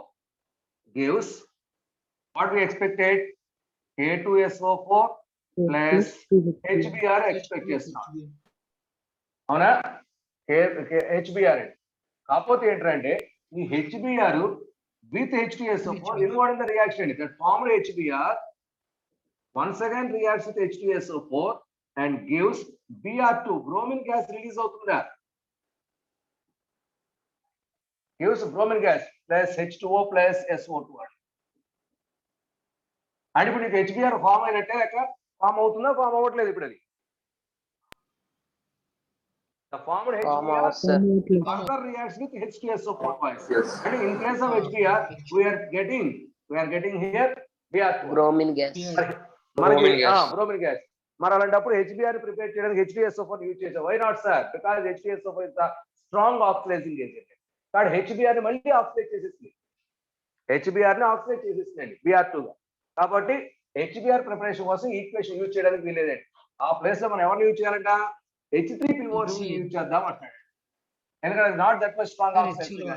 gives what we expected, K2SO4 plus HBr expect చేస్తున్నాం, అవునా? HBr కాకపోతే ఏంటంటే ఈ HBr with H2SO4 involved in the reaction. That formed HBr once again reacts with H2SO4 and gives Br2, bromine gas release అవుతుందా? Gives bromine gas plus H2O plus SO2. and ఇప్పుడు నీకు HBr form అయినట్టే లెక్క. Form అవుతుందా? Form అవ్వట్లేదు ఇప్పుడు అది. The formed HBr further reacts with H2SO4 twice. And in place of HBr we are getting here Br2, bromine gas. మనకి bromine gas. మరి అలాంటప్పుడు HBr ప్రిపేర్ చేయడానికి H2SO4 యూజ్ చేసాం. Why not sir? Because H2SO4 is the strong oxidising agent. కానీ HBr ని మళ్ళీ oxidise చేసేస్తుంది, HBr ని ఆక్సిడైజ్ చేసేస్తుంది Br2 గా. కాబట్టి HBr ప్రిపరేషన్ కోసం ఈక్వేషన్ యూజ్ చేయడానికి వీలేదండి. ఆ ప్లేస్ లో మనం ఎవరిని యూజ్ చేయాలంట? H3PO2 యూజ్ చేద్దాం అంటాడు. ఎందుకంటే not that much strong oxidising.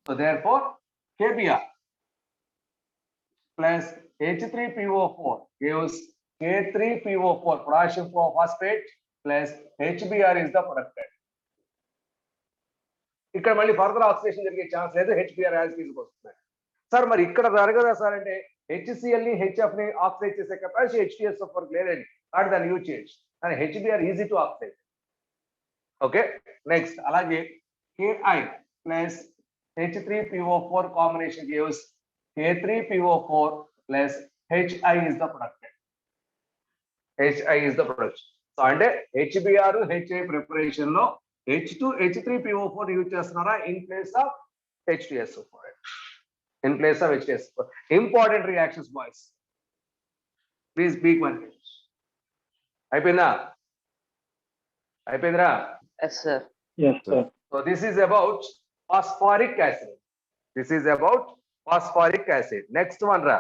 So therefore, KBr plus H3PO4 gives K3PO4 potassium phosphate plus HBr is the product. ఇక్కడ మళ్ళీ ఫర్దర్ ఆక్సిడేషన్ జరిగే ఛాన్స్ లేదు, HBr యాజ్ తీసుకొస్తుంది. సార్ మరి ఇక్కడ జరగదా సార్ అంటే HCl ని HF ని ఆక్సిడైజ్ చేసే కెపాసిటీ HTSO4 లేదండి, వాట్ దాన్ని యూజ్ చేయొచ్చు కానీ HBr easy to oxidise. Okay next అలాగే Ki plus H3PO4 combination gives K3PO4 plus HI is the product. HI is the production. So అంటే HBr HI preparation లో H3PO4 use చేస్తున్నారా in place of H2SO4. In place of H2SO4. Important reactions, boys. Please speak one minute. అయిపోయిందా? Yes, sir. Yes, sir. So this is about phosphoric acid. This is about phosphoric acid. Next one, ra.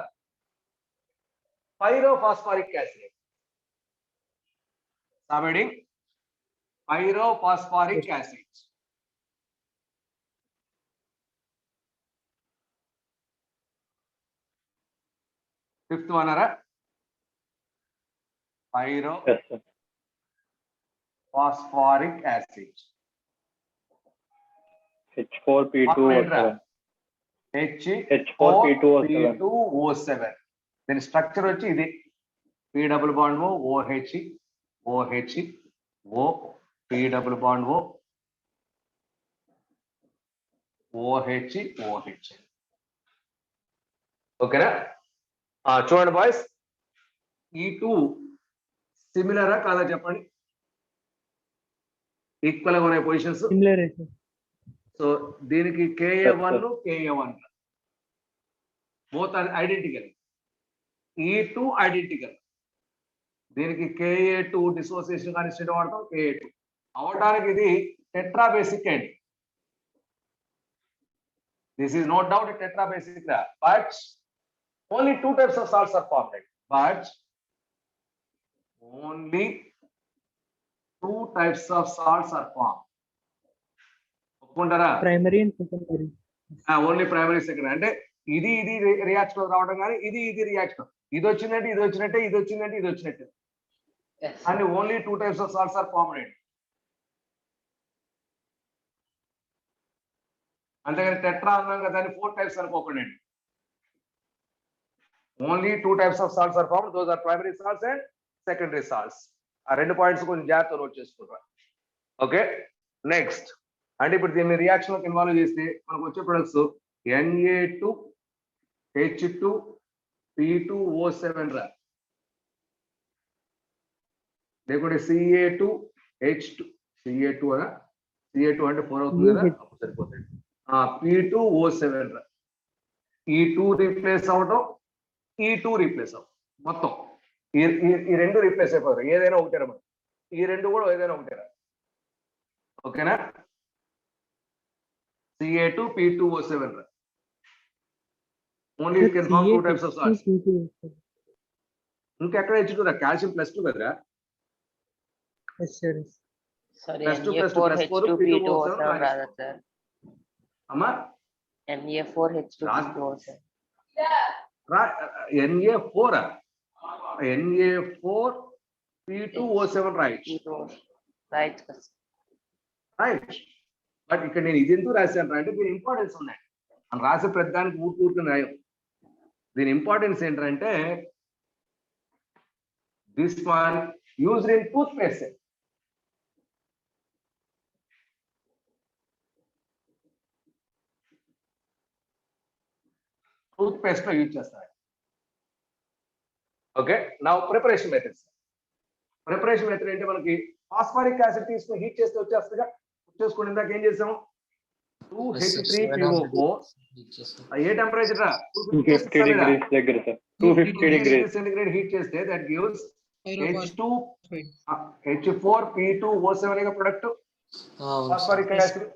Pyrophosphoric acid. Subheading pyrophosphoric acid. Fifth one, ra. Pyrophosphoric Yes, sir. acid. H4P2O7. H4P2O7. Then structure వచ్చి ఇది P double bond O OH OH O P double bond O OH OH. ఓకేనా? చూడండి boys, ఈ two సిమిలరా కాదా చెప్పండి? Equal గా ఉన్నాయి positions. Similar. So దీనికి KA1 KA1 both are identical. ఈ టూ ఐడెంటికల్. దీనికి KA2 డిసోసియేషన్ కానీ స్టేట్ వాడతాం KA2 అవడానికి ఇది టెట్రాబేసిక్ అండి. This is no doubt tetrabasic, but only two types of salts are formed. But only two types of salts are formed. ఒప్పుకుంటారా? Primary and secondary. ఓన్లీ primary secondary అంటే ఇది reaction రావడం కానీ ఇది రియాక్షన్, ఇది వచ్చినట్టు ఇది వచ్చినట్టే, ఇది వచ్చిందంటే ఇది వచ్చినట్టే. Yes. And only two types of salts are formed. అంతేగాని టెట్రా అన్నాం కదా దాన్ని 4 types అనుకోకండి. Only two types of salts are formed. Those are primary salts and secondary salts. ఆ రెండు పాయింట్స్ కొంచెం జాగ్రత్తగా నోట్ చేసుకుంటారు. ఓకే నెక్స్ట్ అంటే ఇప్పుడు దీన్ని రియాక్షన్ లోకి ఇన్వాల్వ్ చేస్తే మనకు వచ్చే ప్రొడక్ట్స్ Na2H2P2O7 రా, లేకుంటే Ca2H2 Ca2 అనా, Ca2 అంటే 4 అవుతుంది కదా, అప్పుడు సరిపోతుంది. P2O7 రా, ఈ 2 రీప్లేస్ అవడం, ఈ 2 రీప్లేస్ అవడం, మొత్తం ఈ రెండు రీప్లేస్ అయిపోతారు. ఏదైనా ఒకటేరా మనం, ఈ రెండు కూడా ఏదైనా ఒకటేరా. ఓకేనా? Ca2P2O7 రా. Only you can form two types of salts. ఇంకెక్కడ H2 రా, కాల్షియం +2 కదరా. Yes, sir. Sorry, Plus 2 plus 2 plus 4 Na4H2P2O7 రాదా సార్? అమ్మా Na4H2P2O7. Na4 Na4P2O7 right right right. But ఇక్కడ నేను ఇది ఎందుకు రాశాను అంటే దీని ఇంపార్టెన్స్ ఉన్నాయి. మనం రాసే ప్రతిదానికి ఊరుకుని రాయం. దీని ఇంపార్టెన్స్ ఏంటంటే this one used in toothpaste. Toothpaste లో యూజ్ చేస్తారు. ఓకే నా ప్రిపరేషన్ మెథడ్స్. ప్రిపరేషన్ మెథడ్ అంటే మనకి ఫాస్ఫరిక్ యాసిడ్ తీసుకుని హీట్ చేస్తే వచ్చేస్తుందిగా. వచ్చేసుకుని ఇందాక ఏం చేసాము, 2H3PO4 ఏ టెంపరేచర్ రా, 250 degrees దగ్గర సార్, 250 degrees సెంటిగ్రేడ్ హీట్ చేస్తే that gives H4P2O7 product phosphoric acid.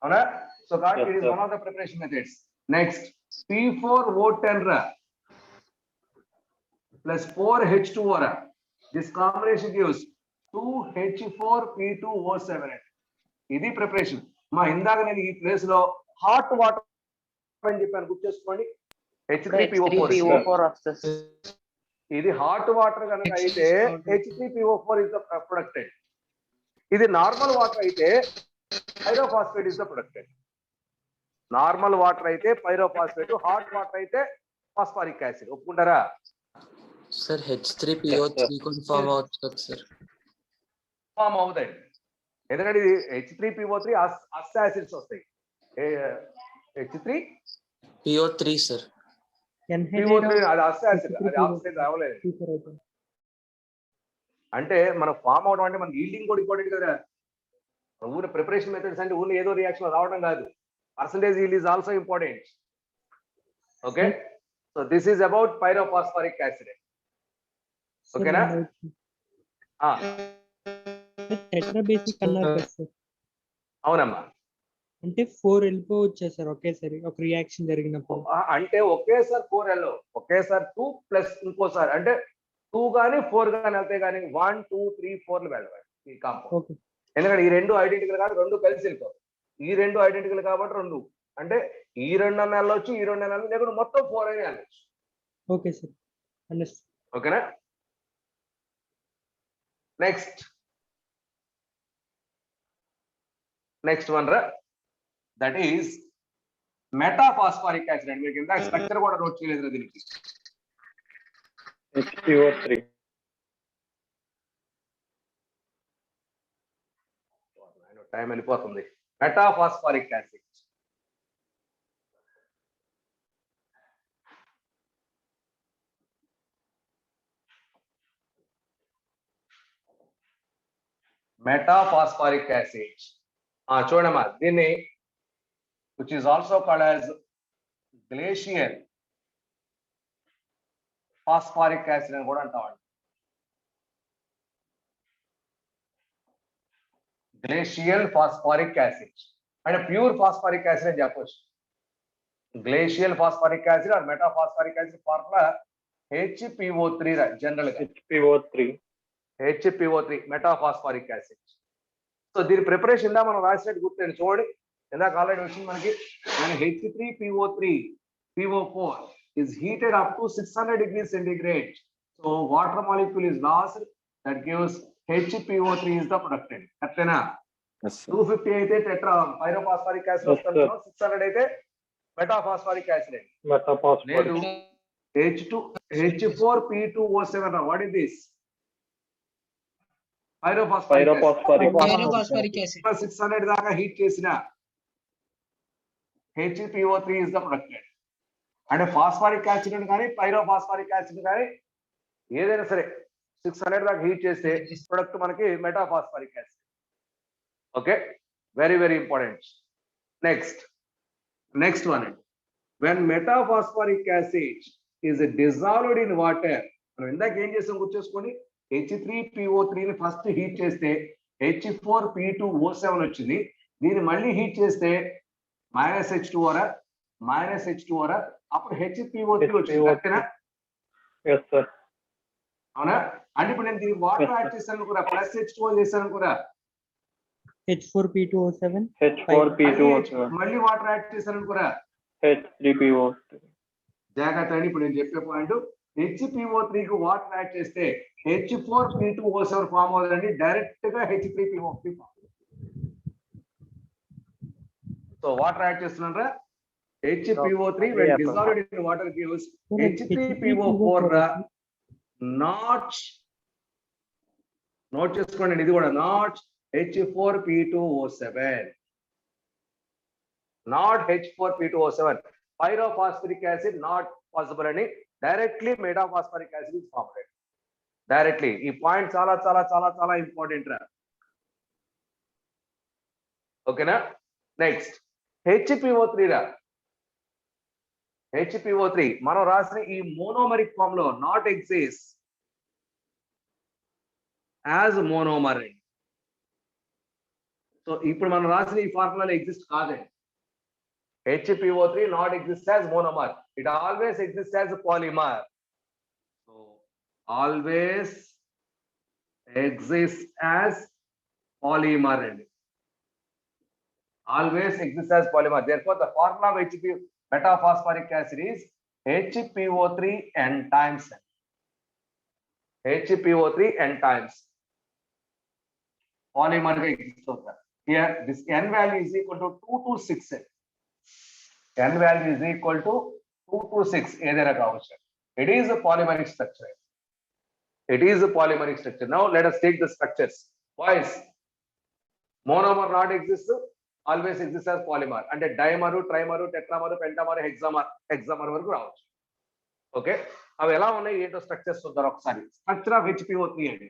అవునా? So that it is one of the preparation methods. Next P4O10 రా plus 4H2O రా. This combination gives 2H4P2O7. ఇది ప్రిపరేషన్. మా ఇందాక నేను ఈ ప్లేస్ లో హాట్ వాటర్ అని చెప్పాను గుర్తేసుకోండి. H3PO4 H3PO4 వస్తుంది. ఇది హాట్ వాటర్ కనుక అయితే H3PO4 ఇస్ ద ప్రొడక్టెడ్. ఇది నార్మల్ వాటర్ అయితే pyrophosphate is the ప్రొడక్టెడ్. Normal water అయితే పైరోఫాస్ఫేట్, హాట్ వాటర్ అయితే ఫాస్ఫారిక్ యాసిడ్. ఒప్పుకుంటారా? సార్ H3PO3 కూడా ఫామ్ అవుతుంది కదా సార్. ఫామ్ అవుతాయి, ఎందుకంటే ఇది H3PO3 అస్ యాసిడ్స్ వస్తాయి. PO3 sir. PO3 అది అస్ యాసిడ్, అది ఆక్సిజన్ రావలేదు. అంటే మన ఫామ్ అవడం అంటే మన ఈల్డింగ్ కూడా ఇంపార్టెంట్ కదా. ఊరి ప్రిపరేషన్ మెథడ్స్ అంటే ఊరిని ఏదో రియాక్షన్ రావడం కాదు. Percentage yield is also important. Okay, so this is about pyrophosphoric acid. ఓకేనా? టెట్రాబేసిక్ అన్నారు కదా సార్, అవునమ్మా. అంటే 4 వెళ్ళిపోవచ్చా సార్ ఒకేసారి ఒక రియాక్షన్ జరిగినప్పుడు? అంటే ఒకేసారి 4 వెళ్ళవు, ఒకేసారి 2 ప్లస్ ఇంకోసారి అంటే 2 కానీ 4 కానీ వెళ్తే కానీ 1, 2, 3, 4 వెళ్ళాలి ఈ కాంపౌండ్. ఓకే, ఎందుకంటే ఈ రెండు ఐడెంటికల్ కాదు, రెండు కలిసి వెళ్ళిపోతాయి. ఈ రెండు ఐడెంటికల్ కాబట్టి 2 అంటే ఈ 2 వెళ్ళొచ్చు, ఈ 2 వెళ్ళాలి, లేకుంటే మొత్తం 4 అయినా వెళ్ళొచ్చు. Okay sir, understand. ఓకేనా? నెక్స్ట్ వన్ రా, దట్ ఈస్ మెటాఫాస్ఫారిక్ యాసిడ్. అండి మీకు ఇందాక స్ట్రక్చర్ కూడా నోట్ చేయలేదు దీనికి. HPO3. టైం వెళ్ళిపోతుంది. మెటాఫాస్ఫారిక్ యాసిడ్. మెటాఫాస్ఫారిక్ యాసిడ్ చూడమ్మా, దీన్ని which is also called as glacial phosphoric acid అని కూడా అంటామండి. గ్లేషియల్ ఫాస్ఫారిక్ యాసిడ్ అంటే ప్యూర్ ఫాస్ఫారిక్ యాసిడ్ అని చెప్పొచ్చు. Glacial phosphoric acid or metaphosphoric acid formula HPO3 general గా. HPO3 metaphosphoric acid. సో దీని ప్రిపరేషన్ ఇందా మనం రాసినట్టు గుర్తుంది చూడండి. ఇందాక ఆల్రెడీ వచ్చింది మనకి. H3PO4 is heated up to 600 degrees centigrade. So water molecule is lost, that gives HPO3 is the producted. కరెక్టేనా? 250 అయితే టెట్రా పైరోఫాస్ఫారిక్ యాసిడ్ వస్తుంది, 600 అయితే మెటాఫాస్ఫారిక్ యాసిడ్. లేదు, H4P2O7. What is this? Pyrophosphoric acid. 600 దాకా హీట్ చేసిన HPO3 is the producted. అంటే phosphoric acid కానీ pyrophosphoric acid కానీ ఏదైనా సరే 600 దాకా హీట్ చేస్తే ప్రొడక్ట్ మనకి metaphosphoric acid. Okay, very very important. Next one, when metaphosphoric acid is dissolved in water. మనం ఇందాక ఏం చేసాం గుర్తుచేసుకోండి. H3PO3 ని ఫస్ట్ హీట్ చేస్తే H4P2O7 వచ్చింది. దీన్ని మళ్ళీ హీట్ చేస్తే -H2O, అప్పుడు HPO3 వచ్చింది. కరెక్టేనా? అవునా? అంటే ఇప్పుడు నేను దీనికి వాటర్ యాడ్ చేశాను కూడా, +H2O చేశాను కూడా, H4P2O7 మళ్ళీ వాటర్ యాడ్ చేశాను కూడా, H3PO3. జాగ్రత్త అండి. ఇప్పుడు నేను చెప్పే పాయింట్, HPO3 కు వాటర్ యాడ్ చేస్తే H4P2O7 ఫామ్ అవుతుందండి, డైరెక్ట్ గా H3PO3 form. So water add చేస్తున్నారా, HPO3 when dissolved in water gives H3PO4 note చేసుకోండి. ఇది కూడా not H4P2O7, not H4P2O7. Pyrophosphoric acid not possible అని directly metaphosphoric acid is formed directly. ఈ point చాలా చాలా చాలా చాలా ఇంపార్టెంట్ రా. ఓకేనా? నెక్స్ట్ HPO3 రా. HPO3 మనం రాసిన ఈ మోనోమరిక్ ఫామ్ లో not exist as monomer. So ఇప్పుడు మనం రాసిన ఈ ఫార్ములాలో ఎగ్జిస్ట్ కాదండి. HPO3 not exist as monomer. It always exists as a polymer. So always exists as polymer. always exists as polymer. Therefore, the formula of HPO beta phosphoric acid is HPO3 n times. HPO3 n times. Polymer exists. Here, this n value is equal to 2 to 6. N value is equal to 2 to 6. It is a polymeric structure. It is a polymeric structure. Now let us take the structures. Boys, monomer not exist, always exists as polymer. And dimer, trimer, tetramer, pentamer, hexamer వరకు రావచ్చు. Okay, అవి ఎలా ఉన్నాయి ఏంటో structures చూద్దాం ఒకసారి. Structure of HPO3 అండి.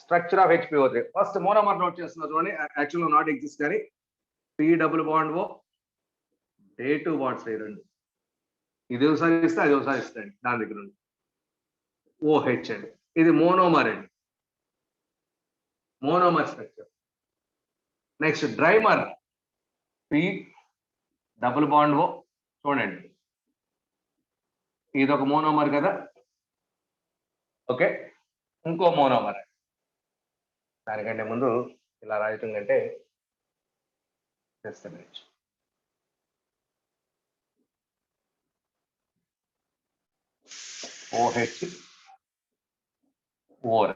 Structure of HPO3. First monomer note చేస్తున్నారు అని యాక్చువల్గా నాట్ ఎగ్జిస్ట్ కానీ P డబుల్ బాండ్ ఓ డే 2 బాండ్స్ రెండు. ఇది ఒకసారి ఇస్తే అది ఒకసారి ఇస్తాండి దాని దగ్గర నుండి. OH అండి, ఇది మోనోమర్ అండి, monomer structure. Next dimer P double bond O చూడండి, ఇది ఒక మోనోమర్ కదా. ఓకే, ఇంకో మోనోమర్. దానికంటే ముందు ఇలా రాయటం కంటే చేస్తాను. OH ఓర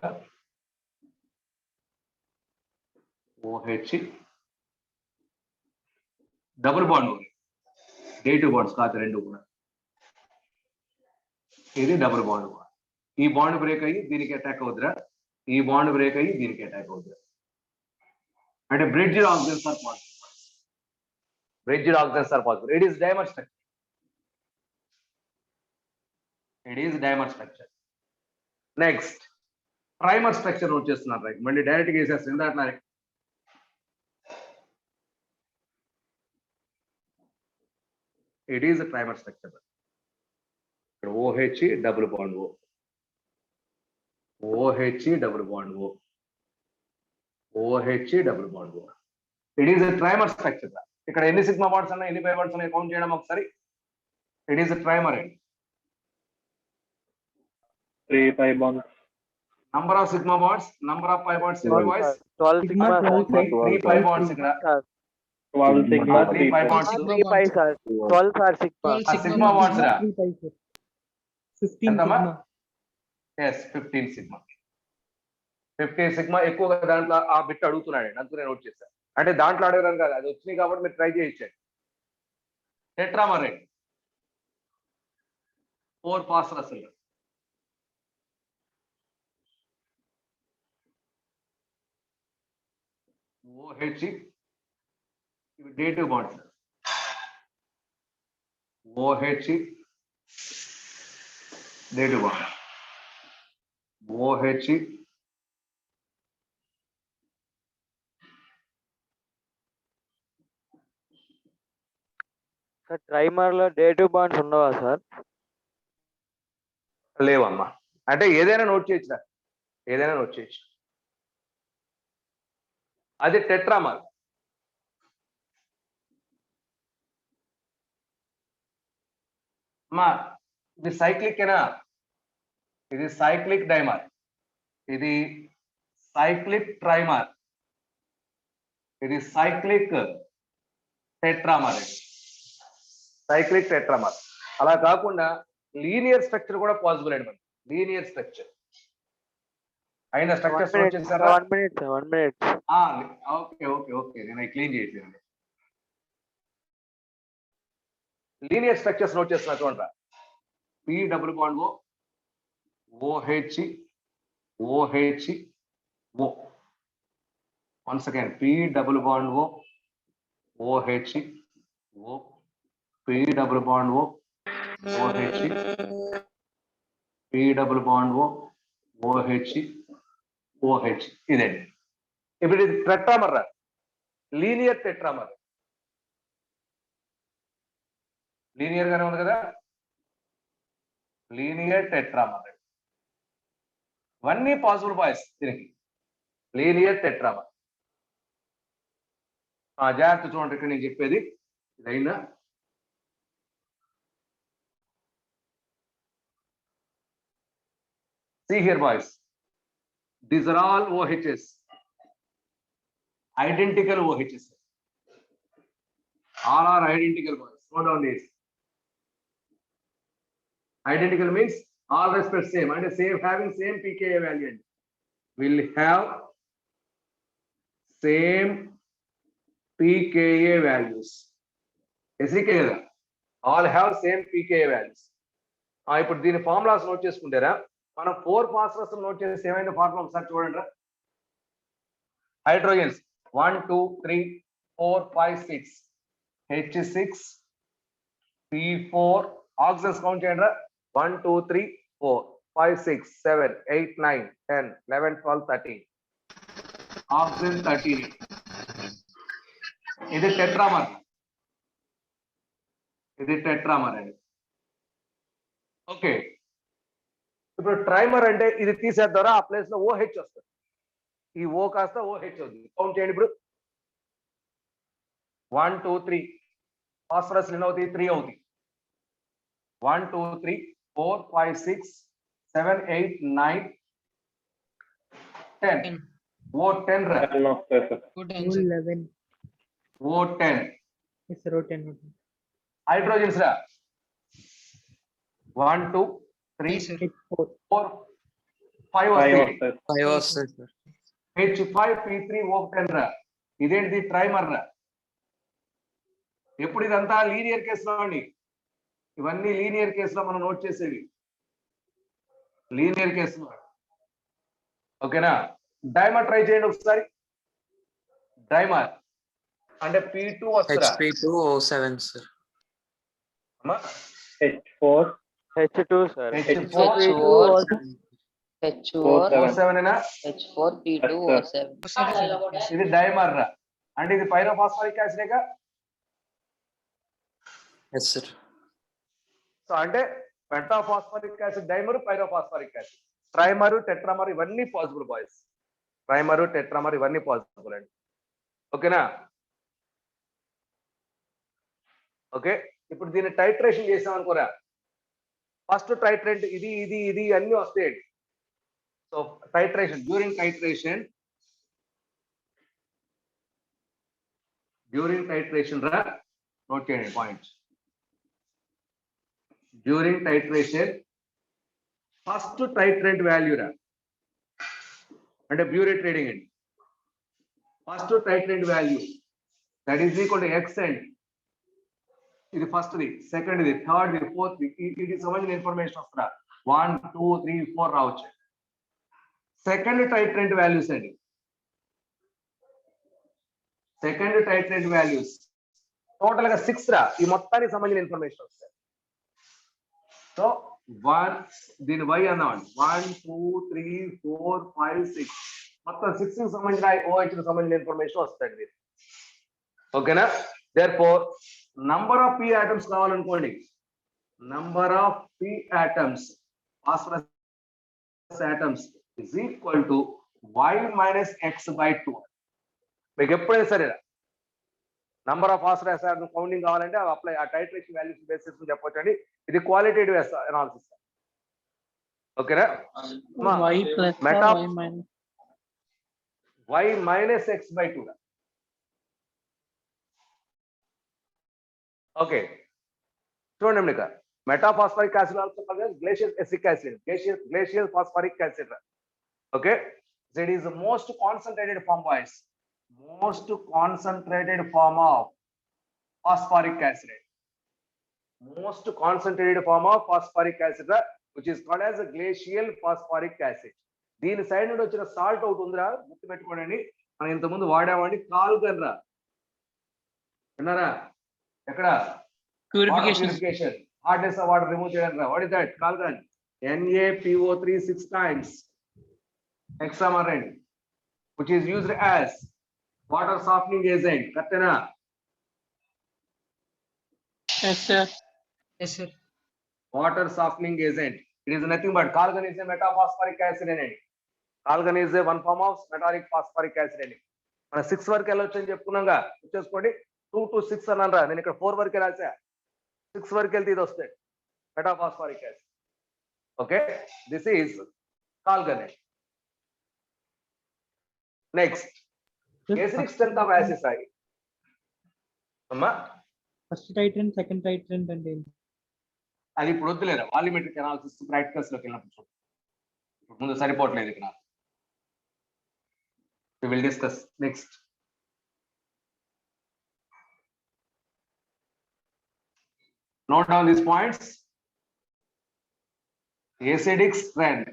OH double bond day 2 bonds కాదు రెండు కూడా. ఇది డబుల్ బాండ్. ఈ బాండ్ బ్రేక్ అయ్యి దీనికి అటాక్ అవుతురా, ఈ బాండ్ బ్రేక్ అయ్యి దీనికి అటాక్ అవుతురా. అంటే bridge oxygens are possible. Bridge oxygens are possible. It is dimer structure. It is dimer structure. Next, primer structure note చేస్తున్నారు. రైట్, మళ్ళీ డైరెక్ట్ గా వేసేస్తుంది దాంట్లో. It is a primer structure. ఇక్కడ OH double bond O, OH double bond O, OH double bond O. It is a trimer structure. ఇక్కడ ఎన్ని sigma bonds ఉన్నాయి, ఎన్ని పై బాండ్స్ ఉన్నాయి కౌంట్ చేయడం ఒకసారి. It is a trimer. 3 pi bonds. Number of sigma bonds, number of pi bonds, 12 sigma, 3 pi bonds ఇక్కడ. 12 sigma, 3 pi bonds. 3 pi sir. 12 are sigma. 12 sigma bonds రా. 15 ఎంతమ్మా? sigma. Yes, 15 sigma. 15 sigma ఎక్కువగా దాంట్లో ఆ bit అడుగుతున్నాడు, అందుకు నేను note చేశాను. అంటే దాంట్లో అడగడం కాదు, అది వచ్చినాయి కాబట్టి మీరు ట్రై చేయించండి. Tetramer 4 phosphorus. OH ఇవి day 2 bonds. OH day 2 bond. OH sir trimer లో డే 2 బాండ్స్ ఉండవా సార్? లేవమ్మా. అంటే ఏదైనా నోట్ చేయొచ్చు, ఏదైనా నోట్ చేయొచ్చు. అది టెట్రామర్. అమ్మా ఇది సైక్లిక్ ఏనా, ఇది సైక్లిక్ డైమర్, ఇది సైక్లిక్ ట్రైమర్, ఇది సైక్లిక్ టెట్రామర్. Cyclic tetramer. అలా కాకుండా లీనియర్ స్ట్రక్చర్ కూడా పాసిబుల్ అండి. మనకి లీనియర్ స్ట్రక్చర్ అయిన స్ట్రక్చర్స్ నోట్ చేశారా? 1 minute sir, 1 minute. Okay okay okay, నేను క్లీన్ చేయట్లేదు. లీనియర్ స్ట్రక్చర్స్ నోట్ చేస్తున్నా చూడండి. P double bond O, OH OH O. Once again P double bond O, OH O, P double bond O, OH, P double bond O, OH OH. ఇదండి. ఇప్పుడు ఇది tetramer రా, linear tetramer. Linear గానే ఉంది కదా, linear tetramer. ఇవన్నీ possible boys దీనికి. Linear tetramer. జాగ్రత్త చూడండి, ఇక్కడ నేను చెప్పేది ఇదైనా See here, boys. These are all OHs. Identical OHs. All are identical, boys. Note down this. Identical means all respect same and same having same pKa value. Will have same pKa values. SK all have same pKa values. ఇప్పుడు దీని formulas note చేసుకుంటారా? మనం 4 phosphorus note చేస్తే ఏమైంది formula ఒకసారి చూడండి. Hydrogens 1 2 3 4 5 6 H6 P4 oxygens count చేయండి. 1 2 3 4 5 6 7 8 9 10 11 12 13 oxygen 13. ఇది టెట్రామర్. ఇది టెట్రామర్ అండి. ఓకే, ఇప్పుడు ట్రైమర్ అంటే ఇది తీసేద్దారా ఆ ప్లేస్ లో OH వస్తుంది. ఈ O కాస్త OH అవుతుంది. కౌంట్ చేయండి ఇప్పుడు. 1 2 3 ఫాస్ఫరస్ ఎన్ని అవుతాయి? 3 అవుతాయి. 1 2 3 4 5 6 7 8 9 10 O10 రా. వస్తాయి sir. Good answer. 11. O10 Yes, sir. 10. Hydrogens రా. 1 2 3 Yes, sir. 4. 4 5 5 వస్తాయి. వస్తాయి. 5 వస్తాయి సార్. H5 P3 O10 రా. ఇదేంటిది? ట్రైమర్ రా. ఎప్పుడు ఇదంతా లీనియర్ కేసులో అండి. ఇవన్నీ లీనియర్ కేసులో మనం నోట్ చేసేవి. లీనియర్ కేసులో. ఓకేనా? డైమర్ ట్రై చేయండి ఒకసారి. డైమర్ అంటే P2 వస్తుందా? HP2O7 sir. అమ్మా H4 H2 sir. H4 O7 ఏనా? H4 P2 O7. ఇది డైమర్ రా. అంటే ఇది pyrophosphoric acid. Yes sir. So అంటే pentaphosphoric acid, dimer, pyrophosphoric acid, trimer, tetramer ఇవన్నీ పాసిబుల్ బాయ్స్. ట్రైమర్, టెట్రామర్ ఇవన్నీ పాసిబుల్ అండి. ఓకేనా? ఓకే, ఇప్పుడు దీన్ని టైట్రేషన్ చేసాం అనుకోరా. ఫస్ట్ టైట్రెంట్ ఇది ఇది ఇది అన్ని వస్తాయండి. సో టైట్రేషన్, డ్యూరింగ్ టైట్రేషన్ రా. నోట్ చేయండి points. During titration first titrant value రా. అంటే బ్యూరేట్ రీడింగ్ అండి. First titrant value that is equal to x and ఇది ఫస్ట్ ది, సెకండ్ ది, థర్డ్ ది, ఫోర్త్ ది. ఇది సంబంధించిన ఇన్ఫర్మేషన్ వస్తుందా? 1 2 3 4 రావచ్చు. సెకండ్ టైట్రెంట్ వాల్యూస్ అండి. సెకండ్ టైట్రెంట్ వాల్యూస్ టోటల్ గా 6 రా. ఈ మొత్తానికి సంబంధించిన ఇన్ఫర్మేషన్ వస్తుంది. సో 1 దీని y అన్నామండి. 1 2 3 4 5 6 మొత్తం 6 కి సంబంధించిన OH కి సంబంధించిన ఇన్ఫర్మేషన్ వస్తుంది మీరు. ఓకేనా? Therefore number of p atoms కావాలనుకోండి. Number of p atoms, phosphorus atoms is equal to y minus x/2. మీకు ఎప్పుడైనా సరే number of phosphorus atoms counting కావాలంటే అవి అప్లై ఆ టైట్రేషన్ వాల్యూస్ బేసిస్ చెప్పొచ్చు అండి. ఇది క్వాలిటేటివ్ అనాలిసిస్. ఓకేనా? y minus x/2. ఓకే, చూడండి ఇక్కడ metaphosphoric acid also called glacial acetic acid, glacial phosphoric acid. Okay, it is the most concentrated form boys. Most concentrated form of phosphoric acid. Most concentrated form of phosphoric acid which is called as a glacial phosphoric acid. దీని side నుండి వచ్చిన salt ఒకటి ఉందిరా, గుర్తుపెట్టుకోండి. మనం ఇంతకుముందు వాడామండి Calgon రా. విన్నారా? ఎక్కడ? Purification, hardness of water remove చేయడం రా. What is that? Calgon. NaPO3 6 times hexamarine which is used as water softening agent. కరెక్టేనా? Yes, sir. Water softening agent. It is nothing but colgan is a metaphosphoric acid in it. Colgan is a one form of metallic phosphoric acid in it. మన 6 వరకు వెళ్ళొచ్చు అని చెప్పుకున్నాగా, చూసుకోండి. 2 to 6 అన్నాను రా. నేను ఇక్కడ 4 వరకు రాసా. 6 వరకు వెళ్తే ఇది వస్తుంది metaphosphoric acid. Okay, this is call करने next acidic strength of acids आई అమ్మా ఫస్ట్ టైట్రెంట్ సెకండ్ టైట్రెంట్ అంటే ఏంటి? అది ఇప్పుడు వద్దులేరా వాల్యూమెట్రిక్ అనాలిసిస్ ప్రాక్టికల్స్ లోకి వెళ్ళినప్పుడు చూడు. ఇప్పుడు ముందు సరిపోవట్లేదు ఇక్కడ we will discuss next note down these points acidic strength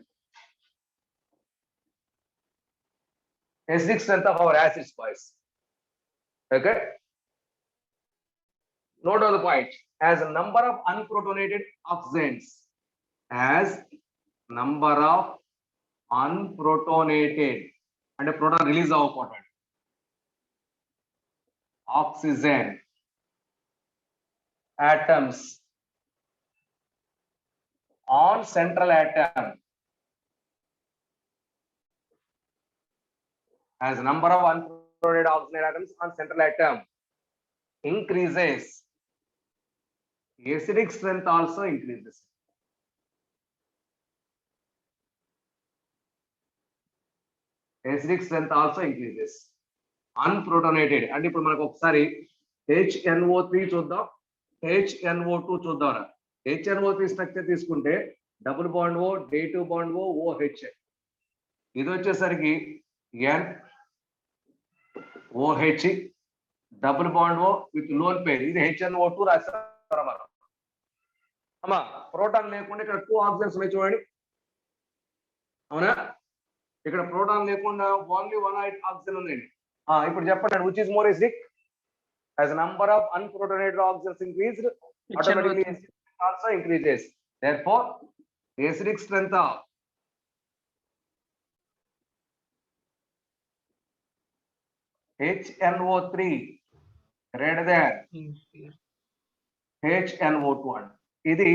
of our acids boys okay note down the point as a number of unprotonated oxidants as number of unprotonated and a proton release of proton oxygen atoms on central atom as number of unprotonated oxygen atoms on central atom increases acidic strength also increases acidic strength also increases unprotonated and ఇప్పుడు మనకు ఒకసారి HNO3 చూద్దాం HNO2 చూద్దాం HNO3 structure తీసుకుంటే double bond O డే2 bond O OH ఇది వచ్చేసరికి NOH double bond O with lone pair ఇది HNO2 రాస్తారు మనం అమ్మా ప్రోటాన్ లేకుండా ఇక్కడ 2 ఆక్సిజన్స్ ఉన్నాయి చూడండి అవునా ఇక్కడ ప్రోటాన్ లేకుండా ఓన్లీ 1 ఆక్సిజన్ ఉందండి ఇప్పుడు చెప్పండి which is more acidic as number of unprotonated oxygens increased automatically acidic also increases therefore acidic strength of HNO3 greater than HNO2 అండి ఇది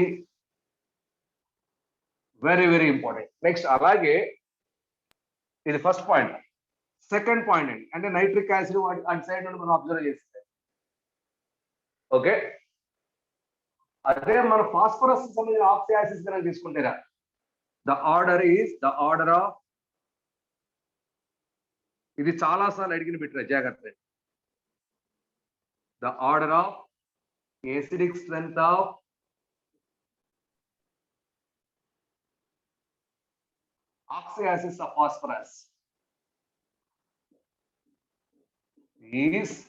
వెరీ వెరీ ఇంపార్టెంట్ నెక్స్ట్ అలాగే ఇది ఫస్ట్ పాయింట్ సెకండ్ పాయింట్ అండి అంటే nitric acid అటు side నుండి మనం observe చేస్తే ఓకే అదే మన ఫాస్ఫరస్ సంబంధించిన ఆక్సీ యాసిడ్స్ కనుక తీసుకుంటేరా ద ఆర్డర్ ఆఫ్ ఇది చాలా సార్లు అడిగిన పెట్టారు జాగ్రత్త the order of acidic strength of oxyacids of phosphorus is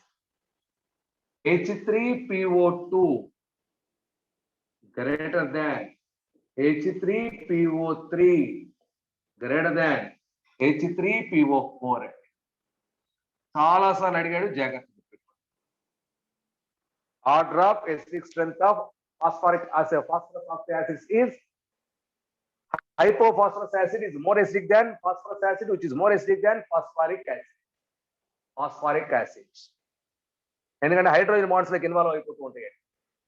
H3PO2 greater than H3PO3 greater than H3PO4 చాలా సార్లు అడిగాడు జాగ్రత్త order of acidic strength of phosphorus acids is hypophosphorus acid is more acidic than phosphorus acid which is more acidic than phosphoric acid ఎందుకంటే hydrogen bonds like involve అయిపోతూ ఉంటాయి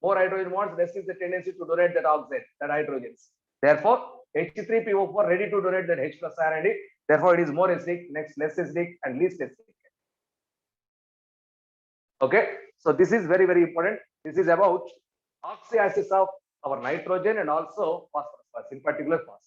more hydrogen bonds less is the tendency to donate that oxide that hydrogens therefore H3PO4 ready to donate that H plus ion therefore it is more acidic next less acidic and least acidic okay so this is very very important this is about oxyacids of our nitrogen and also phosphorus in particular phosphorus